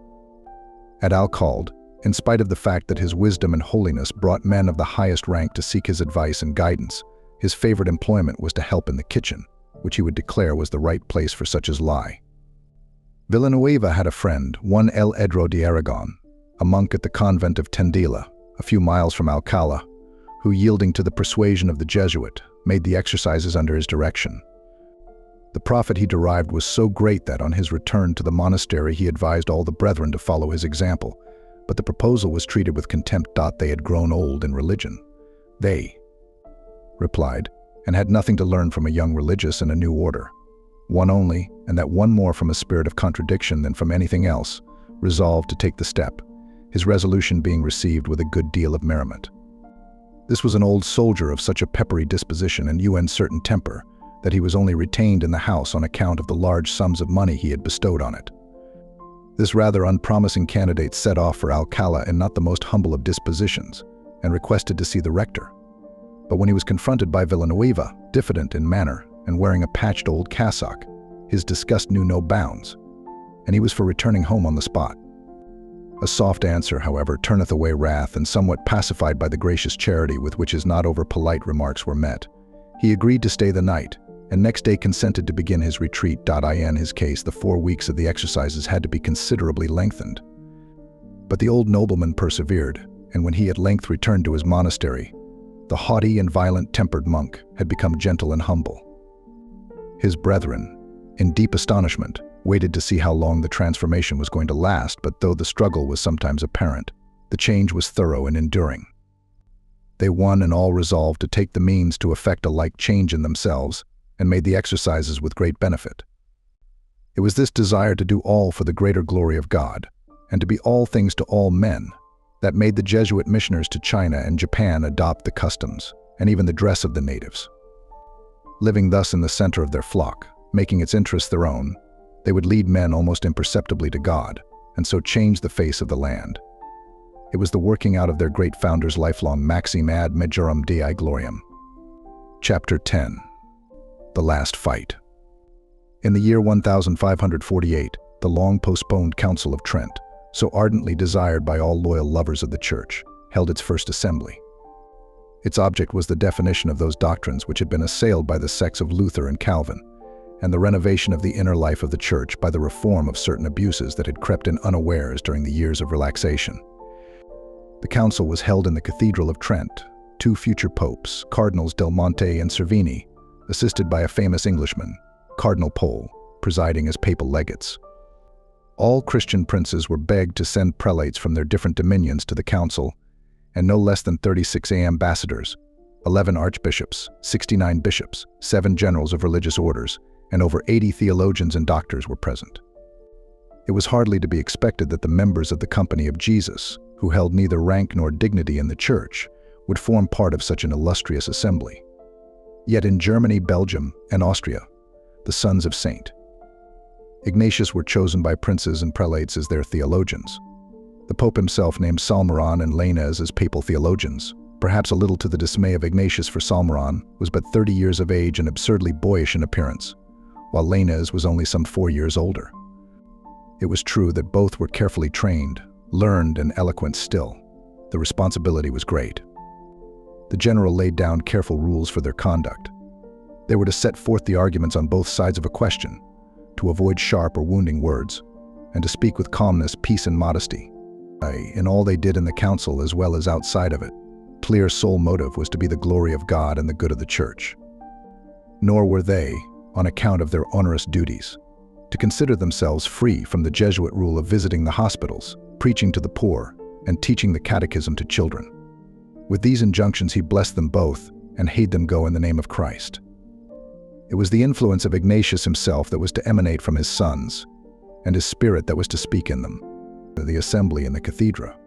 A: At Alcalde, in spite of the fact that his wisdom and holiness brought men of the highest rank to seek his advice and guidance, his favorite employment was to help in the kitchen, which he would declare was the right place for such as Loyola. Villanueva had a friend, one El Edro de Aragon, a monk at the convent of Tendila, a few miles from Alcala, who, yielding to the persuasion of the Jesuit, made the exercises under his direction. The profit he derived was so great that on his return to the monastery he advised all the brethren to follow his example, but the proposal was treated with contempt. "They had grown old in religion. They replied, and had nothing to learn from a young religious and a new order. One only, and that one more from a spirit of contradiction than from anything else, resolved to take the step, his resolution being received with a good deal of merriment. This was an old soldier of such a peppery disposition and uncertain temper that he was only retained in the house on account of the large sums of money he had bestowed on it. This rather unpromising candidate set off for Alcala in not the most humble of dispositions, and requested to see the rector. But when he was confronted by Villanueva, diffident in manner and wearing a patched old cassock, his disgust knew no bounds, and he was for returning home on the spot. A soft answer, however, turneth away wrath, and somewhat pacified by the gracious charity with which his not over-polite remarks were met, he agreed to stay the night, and next day consented to begin his retreat. In his case, the 4 weeks of the exercises had to be considerably lengthened. But the old nobleman persevered, and when he at length returned to his monastery, the haughty and violent-tempered monk had become gentle and humble. His brethren, in deep astonishment, waited to see how long the transformation was going to last, but though the struggle was sometimes apparent, the change was thorough and enduring. They one and all resolved to take the means to effect a like change in themselves, and made the exercises with great benefit. It was this desire to do all for the greater glory of God, and to be all things to all men, that made the Jesuit missioners to China and Japan adopt the customs and even the dress of the natives. Living thus in the center of their flock, making its interests their own, they would lead men almost imperceptibly to God, and so change the face of the land. It was the working out of their great founder's lifelong maxim ad majorem Dei gloriam. Chapter 10. The Last Fight. In the year 1548, the long-postponed Council of Trent, so ardently desired by all loyal lovers of the Church, held its first assembly. Its object was the definition of those doctrines which had been assailed by the sects of Luther and Calvin, and the renovation of the inner life of the Church by the reform of certain abuses that had crept in unawares during the years of relaxation. The council was held in the Cathedral of Trent. Two future popes, Cardinals Del Monte and Cervini, assisted by a famous Englishman, Cardinal Pole, presiding as papal legates. All Christian princes were begged to send prelates from their different dominions to the council, and no less than 36 ambassadors, 11 archbishops, 69 bishops, 7 generals of religious orders, and over 80 theologians and doctors were present. It was hardly to be expected that the members of the Company of Jesus, who held neither rank nor dignity in the Church, would form part of such an illustrious assembly. Yet in Germany, Belgium, and Austria, the sons of St. Ignatius were chosen by princes and prelates as their theologians. The Pope himself named Salmeron and Lainez as papal theologians, perhaps a little to the dismay of Ignatius, for Salmeron was but 30 years of age and absurdly boyish in appearance, while Lainez was only some 4 years older. It was true that both were carefully trained, learned, and eloquent still. The responsibility was great. The general laid down careful rules for their conduct. They were to set forth the arguments on both sides of a question, to avoid sharp or wounding words, and to speak with calmness, peace, and modesty. In all they did in the council as well as outside of it, clear sole motive was to be the glory of God and the good of the Church. Nor were they, on account of their onerous duties, to consider themselves free from the Jesuit rule of visiting the hospitals, preaching to the poor, and teaching the catechism to children. With these injunctions he blessed them both and bade them go in the name of Christ. It was the influence of Ignatius himself that was to emanate from his sons, and his spirit that was to speak in them. The assembly in the cathedra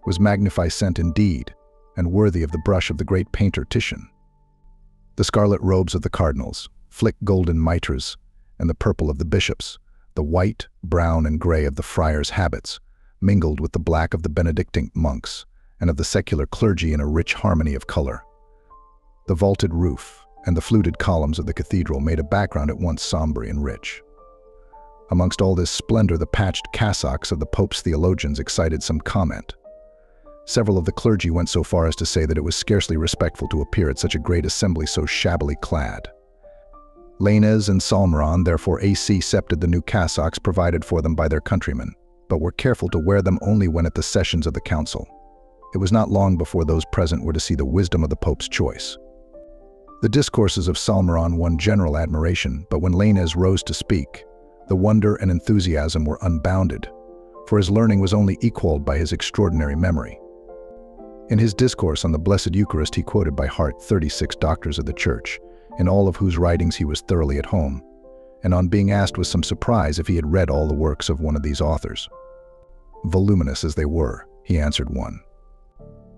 A: was magnificent indeed, and worthy of the brush of the great painter Titian. The scarlet robes of the cardinals, flick golden mitres, and the purple of the bishops, the white, brown, and gray of the friars' habits, mingled with the black of the Benedictine monks and of the secular clergy in a rich harmony of color. The vaulted roof and the fluted columns of the cathedral made a background at once sombre and rich. Amongst all this splendor, the patched cassocks of the Pope's theologians excited some comment. Several of the clergy went so far as to say that it was scarcely respectful to appear at such a great assembly so shabbily clad. Lainez and Salmeron therefore accepted the new cassocks provided for them by their countrymen, but were careful to wear them only when at the sessions of the council. It was not long before those present were to see the wisdom of the Pope's choice. The discourses of Salmeron won general admiration, but when Lainez rose to speak, the wonder and enthusiasm were unbounded, for his learning was only equaled by his extraordinary memory. In his discourse on the Blessed Eucharist, he quoted by heart 36 doctors of the Church, in all of whose writings he was thoroughly at home, and on being asked with some surprise if he had read all the works of one of these authors. Voluminous as they were, he answered one.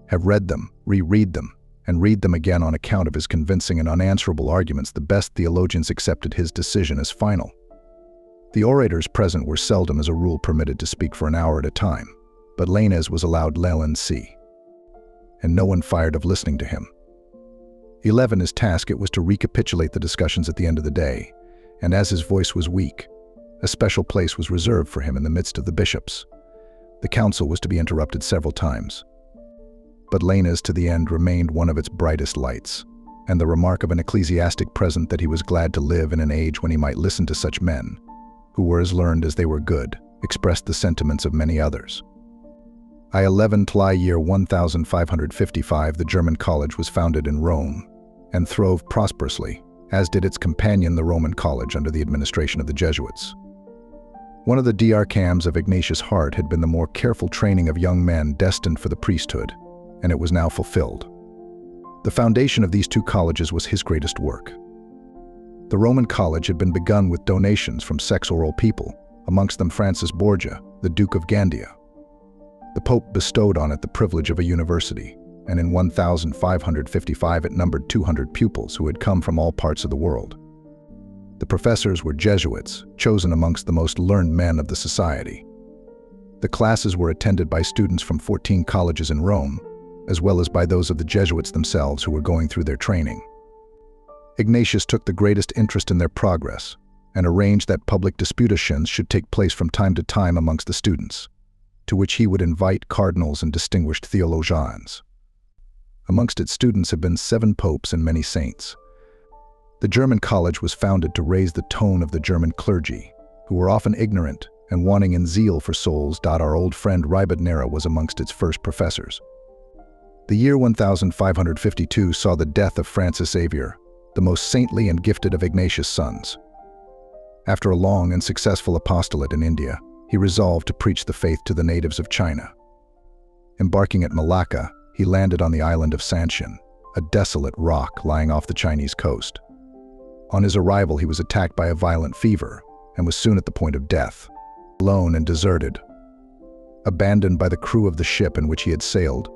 A: Have read them, reread them, and read them again. On account of his convincing and unanswerable arguments, the best theologians accepted his decision as final. The orators present were seldom as a rule permitted to speak for an hour at a time, but Lainez was allowed l'NC, and no one fired of listening to him. 11, his task it was to recapitulate the discussions at the end of the day, and as his voice was weak, a special place was reserved for him in the midst of the bishops. The council was to be interrupted several times, but Lainez to the end remained one of its brightest lights, and the remark of an ecclesiastic present that he was glad to live in an age when he might listen to such men, who were as learned as they were good, expressed the sentiments of many others. 11 Tli year 1555 the German college was founded in Rome, and throve prosperously, as did its companion the Roman college under the administration of the Jesuits. One of the diarchams of Ignatius' heart had been the more careful training of young men destined for the priesthood, and it was now fulfilled. The foundation of these two colleges was his greatest work. The Roman college had been begun with donations from sexoral people, amongst them Francis Borgia, the Duke of Gandia. The Pope bestowed on it the privilege of a university, and in 1555 it numbered 200 pupils who had come from all parts of the world. The professors were Jesuits, chosen amongst the most learned men of the society. The classes were attended by students from 14 colleges in Rome, as well as by those of the Jesuits themselves who were going through their training. Ignatius took the greatest interest in their progress and arranged that public disputations should take place from time to time amongst the students, to which he would invite cardinals and distinguished theologians. Amongst its students have been 7 popes and many saints. The German college was founded to raise the tone of the German clergy, who were often ignorant and wanting in zeal for souls. Our old friend Ribadnera was amongst its first professors. The year 1552 saw the death of Francis Xavier, the most saintly and gifted of Ignatius' sons. After a long and successful apostolate in India, he resolved to preach the faith to the natives of China. Embarking at Malacca, he landed on the island of Sanshin, a desolate rock lying off the Chinese coast. On his arrival, he was attacked by a violent fever and was soon at the point of death, alone and deserted. Abandoned by the crew of the ship in which he had sailed,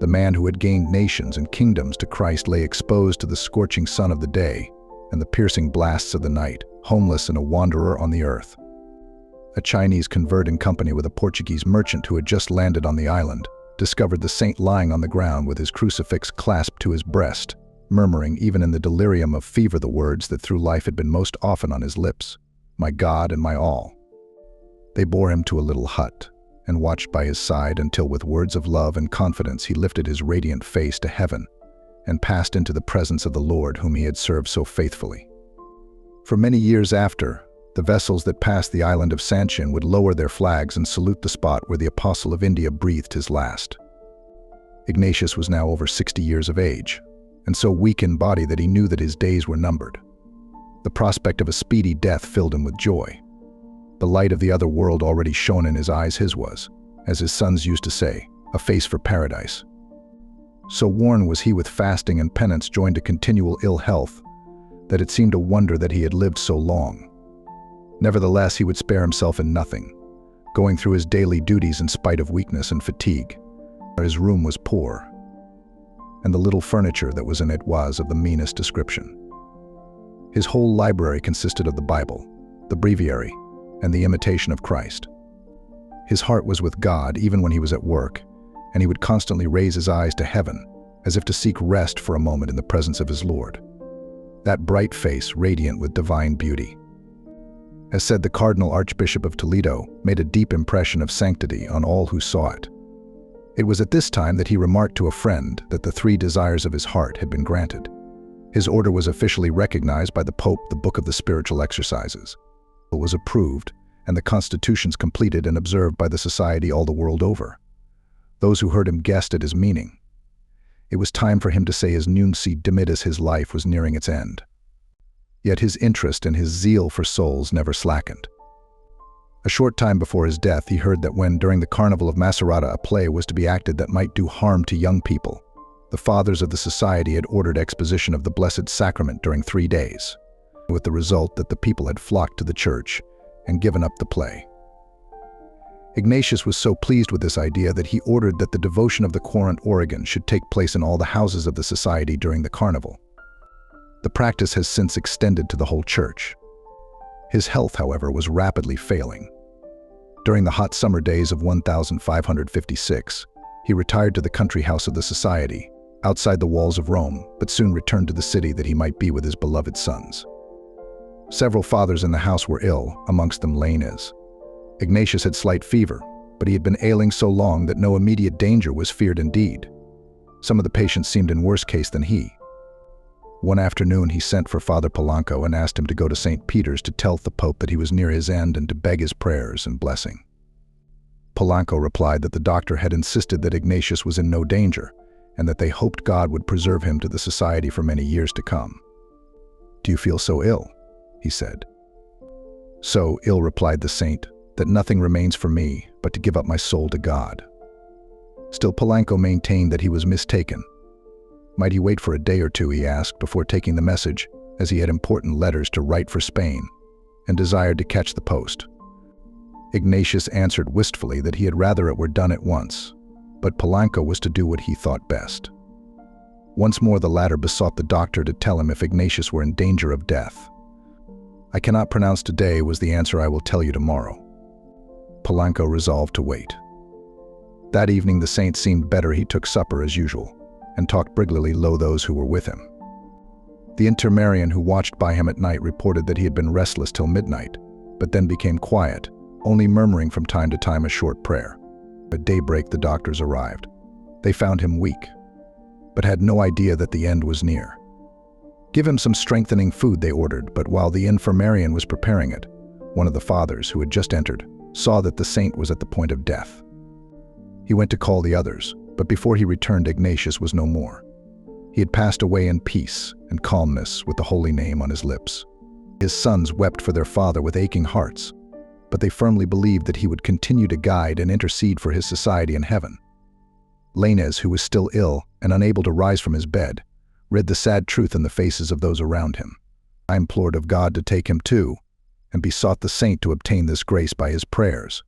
A: the man who had gained nations and kingdoms to Christ lay exposed to the scorching sun of the day and the piercing blasts of the night, homeless and a wanderer on the earth. A Chinese convert in company with a Portuguese merchant who had just landed on the island discovered the saint lying on the ground with his crucifix clasped to his breast, murmuring even in the delirium of fever the words that through life had been most often on his lips, "My God and my all." They bore him to a little hut and watched by his side until with words of love and confidence he lifted his radiant face to heaven and passed into the presence of the Lord whom he had served so faithfully. For many years after, the vessels that passed the island of Sanshin would lower their flags and salute the spot where the Apostle of India breathed his last. Ignatius was now over 60 years of age, and so weak in body that he knew that his days were numbered. The prospect of a speedy death filled him with joy. The light of the other world already shone in his eyes. His was, as his sons used to say, a face for paradise. So worn was he with fasting and penance joined to continual ill health, that it seemed a wonder that he had lived so long. Nevertheless, he would spare himself in nothing, going through his daily duties in spite of weakness and fatigue. His room was poor, and the little furniture that was in it was of the meanest description. His whole library consisted of the Bible, the breviary, and the Imitation of Christ. His heart was with God even when he was at work, and he would constantly raise his eyes to heaven, as if to seek rest for a moment in the presence of his Lord. That bright face, radiant with divine beauty, as said the Cardinal Archbishop of Toledo, made a deep impression of sanctity on all who saw it. It was at this time that he remarked to a friend that the 3 desires of his heart had been granted. His order was officially recognized by the Pope. The Book of the Spiritual Exercises was approved, and the constitutions completed and observed by the society all the world over. Those who heard him guessed at his meaning. It was time for him to say his nunci dimittis. His life was nearing its end. Yet his interest and his zeal for souls never slackened. A short time before his death, he heard that when, during the Carnival of Macerata, a play was to be acted that might do harm to young people, the fathers of the society had ordered exposition of the Blessed Sacrament during 3 days, with the result that the people had flocked to the church and given up the play. Ignatius was so pleased with this idea that he ordered that the devotion of the Quorant Organ should take place in all the houses of the society during the carnival. The practice has since extended to the whole church. His health, however, was rapidly failing. During the hot summer days of 1556, he retired to the country house of the society, outside the walls of Rome, but soon returned to the city that he might be with his beloved sons. Several fathers in the house were ill, amongst them Lainez. Ignatius had slight fever, but he had been ailing so long that no immediate danger was feared indeed. Some of the patients seemed in worse case than he. One afternoon he sent for Father Polanco and asked him to go to St. Peter's to tell the Pope that he was near his end and to beg his prayers and blessing. Polanco replied that the doctor had insisted that Ignatius was in no danger and that they hoped God would preserve him to the society for many years to come. "Do you feel so ill?" he said. "So ill," replied the saint, "that nothing remains for me but to give up my soul to God." Still, Polanco maintained that he was mistaken. Might he wait for a day or two, he asked, before taking the message, as he had important letters to write for Spain and desired to catch the post. Ignatius answered wistfully that he had rather it were done at once, but Polanco was to do what he thought best. Once more the latter besought the doctor to tell him if Ignatius were in danger of death. "I cannot pronounce today," was the answer. "I will tell you tomorrow." Polanco resolved to wait. That evening the saint seemed better. He took supper as usual, and talked brightly low those who were with him. The intermarian who watched by him at night reported that he had been restless till midnight, but then became quiet, only murmuring from time to time a short prayer. At daybreak the doctors arrived. They found him weak, but had no idea that the end was near. "Give him some strengthening food," they ordered, but while the infirmarian was preparing it, one of the fathers, who had just entered, saw that the saint was at the point of death. He went to call the others, but before he returned, Ignatius was no more. He had passed away in peace and calmness with the holy name on his lips. His sons wept for their father with aching hearts, but they firmly believed that he would continue to guide and intercede for his society in heaven. Lainez, who was still ill and unable to rise from his bed, read the sad truth in the faces of those around him. I implored of God to take him too, and besought the saint to obtain this grace by his prayers.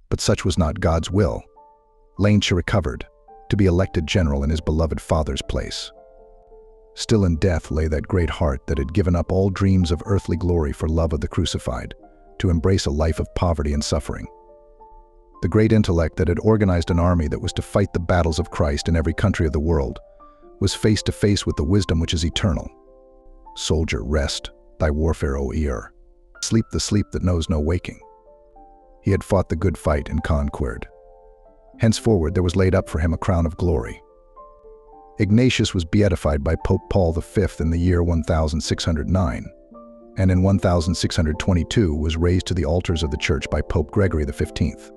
A: But such was not God's will. Lainez recovered, to be elected general in his beloved father's place. Still in death lay that great heart that had given up all dreams of earthly glory for love of the crucified, to embrace a life of poverty and suffering. The great intellect that had organized an army that was to fight the battles of Christ in every country of the world was face to face with the wisdom which is eternal. Soldier, rest thy warfare, O ear. Sleep the sleep that knows no waking. He had fought the good fight and conquered. Henceforward there was laid up for him a crown of glory. Ignatius was beatified by Pope Paul V in the year 1609, and in 1622 was raised to the altars of the Church by Pope Gregory XV.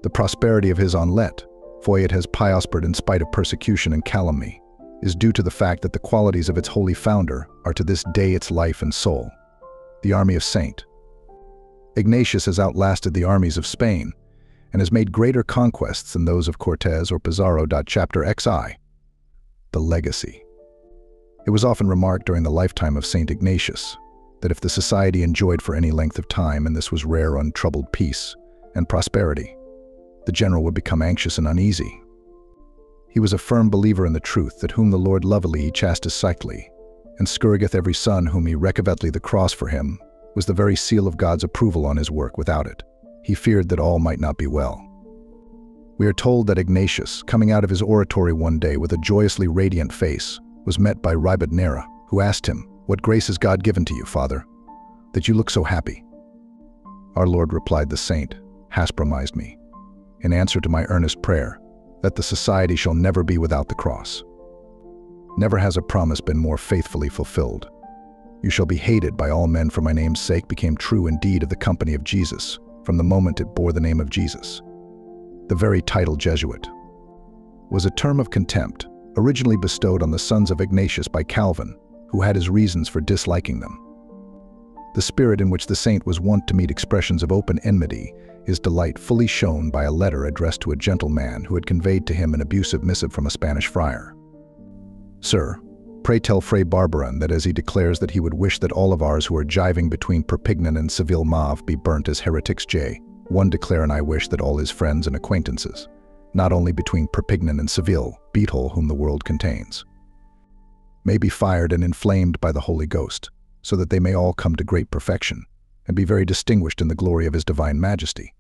A: The prosperity of his enlet, for it has prospered in spite of persecution and calumny, is due to the fact that the qualities of its holy founder are to this day its life and soul. The army of Saint Ignatius has outlasted the armies of Spain and has made greater conquests than those of Cortez or Pizarro. Chapter XI. The legacy. It was often remarked during the lifetime of Saint Ignatius that if the society enjoyed for any length of time, and this was rare, untroubled peace and prosperity, the general would become anxious and uneasy. He was a firm believer in the truth that whom the Lord lovely he chastised cycly, and scourgeth every son whom he recovetly. The cross for him was the very seal of God's approval on his work. Without it, he feared that all might not be well. We are told that Ignatius, coming out of his oratory one day with a joyously radiant face, was met by Ribadenera, who asked him, "What grace has God given to you, Father, that you look so happy?" Our Lord replied, "The saint has promised me, in answer to my earnest prayer, that the society shall never be without the cross. Never has a promise been more faithfully fulfilled. You shall be hated by all men for my name's sake," became true indeed of the company of Jesus, from the moment it bore the name of Jesus. The very title Jesuit was a term of contempt, originally bestowed on the sons of Ignatius by Calvin, who had his reasons for disliking them. The spirit in which the saint was wont to meet expressions of open enmity is delight fully shown by a letter addressed to a gentleman who had conveyed to him an abusive missive from a Spanish friar. "Sir, pray tell Fray Barbaran that as he declares that he would wish that all of ours who are jiving between Perpignan and Seville Mauve be burnt as heretics. One declare, and I wish that all his friends and acquaintances, not only between Perpignan and Seville, Beethole whom the world contains, may be fired and inflamed by the Holy Ghost, so that they may all come to great perfection, and be very distinguished in the glory of his divine majesty.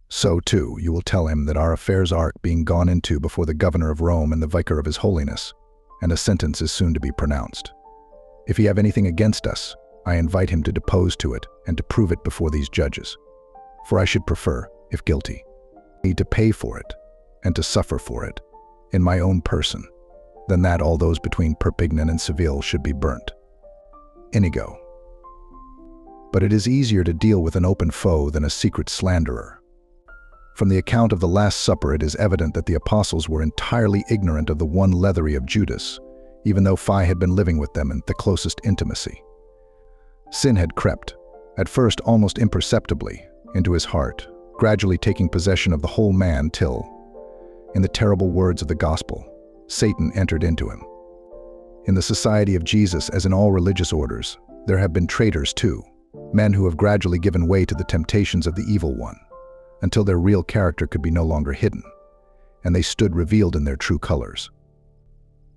A: So, too, you will tell him that our affairs are being gone into before the governor of Rome and the vicar of his holiness, and a sentence is soon to be pronounced. If he have anything against us, I invite him to depose to it and to prove it before these judges. For I should prefer, if guilty, to pay for it and to suffer for it in my own person, than that all those between Perpignan and Seville should be burnt. Inigo. But it is easier to deal with an open foe than a secret slanderer. From the account of the Last Supper, it is evident that the apostles were entirely ignorant of the one leathery of Judas, even though Phi had been living with them in the closest intimacy. Sin had crept, at first almost imperceptibly, into his heart, gradually taking possession of the whole man till, in the terrible words of the gospel, Satan entered into him. In the society of Jesus, as in all religious orders, there have been traitors too, men who have gradually given way to the temptations of the evil one, until their real character could be no longer hidden, and they stood revealed in their true colors.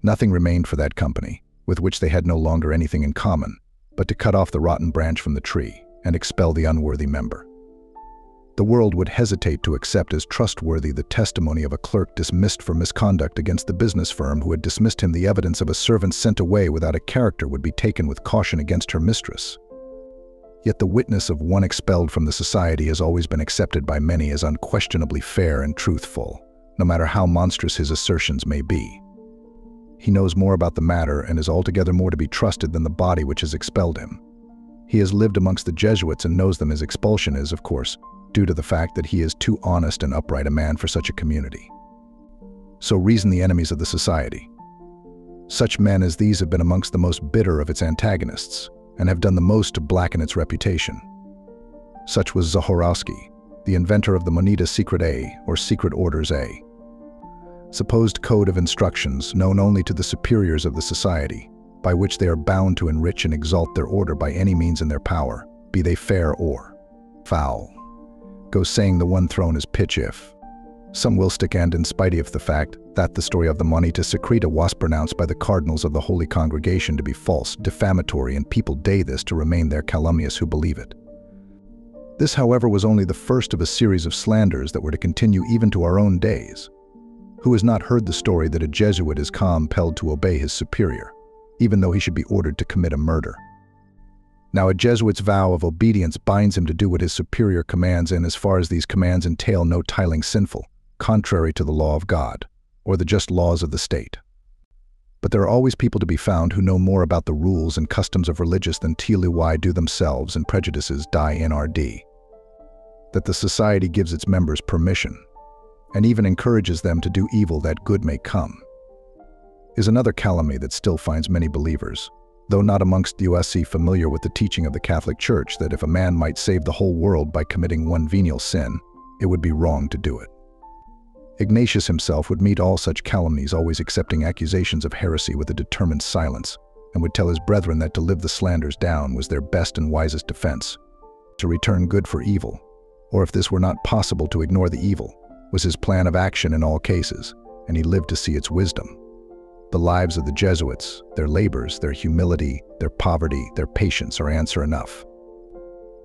A: Nothing remained for that company, with which they had no longer anything in common, but to cut off the rotten branch from the tree and expel the unworthy member. The world would hesitate to accept as trustworthy the testimony of a clerk dismissed for misconduct against the business firm who had dismissed him. The evidence of a servant sent away without a character would be taken with caution against her mistress. Yet the witness of one expelled from the society has always been accepted by many as unquestionably fair and truthful, no matter how monstrous his assertions may be. He knows more about the matter and is altogether more to be trusted than the body which has expelled him. He has lived amongst the Jesuits and knows them. His expulsion is, of course, due to the fact that he is too honest and upright a man for such a community. So reason the enemies of the society. Such men as these have been amongst the most bitter of its antagonists, and have done the most to blacken its reputation. Such was Zahorowski, the inventor of the Moneda Secretae, or Secret Orders A, supposed code of instructions known only to the superiors of the society, by which they are bound to enrich and exalt their order by any means in their power, be they fair or foul. Goes saying the one throne is pitch if. Some will stick and in spite of the fact that the story of the Moneda Secretae was pronounced by the cardinals of the Holy Congregation to be false, defamatory, and people day this to remain there calumnious who believe it. This, however, was only the first of a series of slanders that were to continue even to our own days. Who has not heard the story that a Jesuit is compelled to obey his superior, even though he should be ordered to commit a murder? Now, a Jesuit's vow of obedience binds him to do what his superior commands, and as far as these commands entail no tiling sinful, contrary to the law of God, or the just laws of the state. But there are always people to be found who know more about the rules and customs of religious than TLUI do themselves, and prejudices die NRD. That the society gives its members permission, and even encourages them to do evil that good may come, is another calumny that still finds many believers, though not amongst the USC familiar with the teaching of the Catholic Church that if a man might save the whole world by committing one venial sin, it would be wrong to do it. Ignatius himself would meet all such calumnies, always accepting accusations of heresy with a determined silence, and would tell his brethren that to live the slanders down was their best and wisest defense. To return good for evil, or if this were not possible to ignore the evil, was his plan of action in all cases, and he lived to see its wisdom. The lives of the Jesuits, their labors, their humility, their poverty, their patience are answer enough.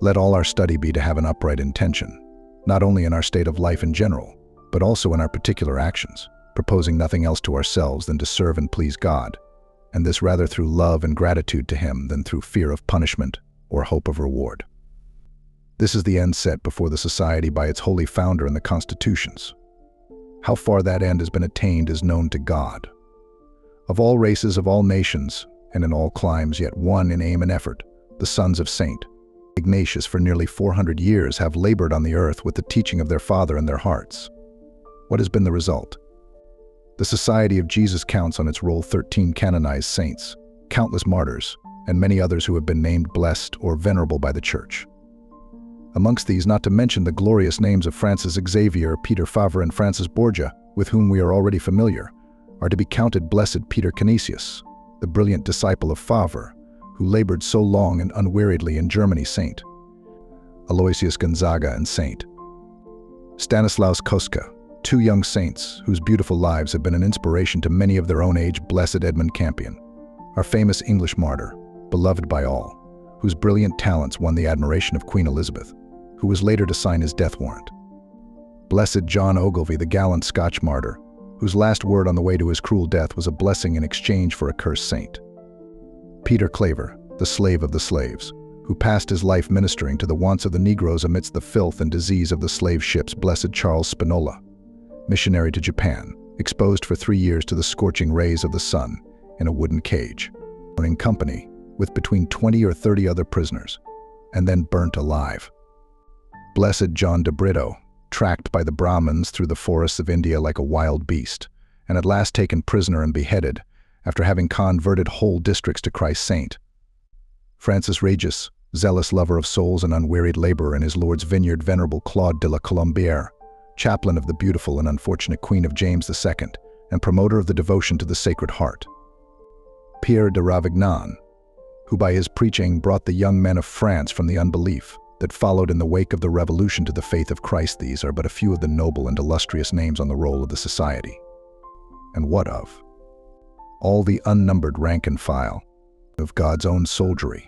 A: Let all our study be to have an upright intention, not only in our state of life in general, but also in our particular actions, proposing nothing else to ourselves than to serve and please God, and this rather through love and gratitude to Him than through fear of punishment or hope of reward. This is the end set before the society by its holy founder in the constitutions. How far that end has been attained is known to God. Of all races, of all nations, and in all climes, yet one in aim and effort, the sons of Saint Ignatius for nearly 400 years have labored on the earth with the teaching of their Father in their hearts. What has been the result? The Society of Jesus counts on its roll 13 canonized saints, countless martyrs, and many others who have been named blessed or venerable by the Church. Amongst these, not to mention the glorious names of Francis Xavier, Peter Favre, and Francis Borgia, with whom we are already familiar, are to be counted Blessed Peter Canisius, the brilliant disciple of Favre, who labored so long and unweariedly in Germany, Saint Aloysius Gonzaga, and Saint Stanislaus Kostka, two young saints whose beautiful lives have been an inspiration to many of their own age. Blessed Edmund Campion, our famous English martyr, beloved by all, whose brilliant talents won the admiration of Queen Elizabeth, who was later to sign his death warrant. Blessed John Ogilvie, the gallant Scotch martyr, whose last word on the way to his cruel death was a blessing in exchange for a cursed saint. Peter Claver, the slave of the slaves, who passed his life ministering to the wants of the Negroes amidst the filth and disease of the slave ships. Blessed Charles Spinola, missionary to Japan, exposed for 3 years to the scorching rays of the sun in a wooden cage, in company with between 20 or 30 other prisoners, and then burnt alive. Blessed John de Brito, tracked by the Brahmins through the forests of India like a wild beast, and at last taken prisoner and beheaded, after having converted whole districts to Christ's saint. Francis Regis, zealous lover of souls and unwearied laborer in his Lord's vineyard. Venerable Claude de la Colombière, chaplain of the beautiful and unfortunate Queen of James II, and promoter of the devotion to the Sacred Heart. Pierre de Ravignan, who by his preaching brought the young men of France from the unbelief that followed in the wake of the Revolution to the faith of Christ. These are but a few of the noble and illustrious names on the roll of the society. And what of all the unnumbered rank and file of God's own soldiery?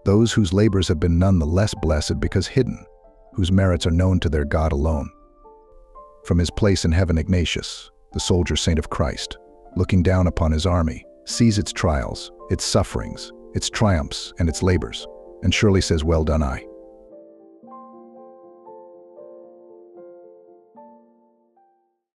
A: Those whose labors have been none the less blessed because hidden, whose merits are known to their God alone. From his place in heaven, Ignatius, the soldier saint of Christ, looking down upon his army, sees its trials, its sufferings, its triumphs, and its labors, and surely says, "Well done, I."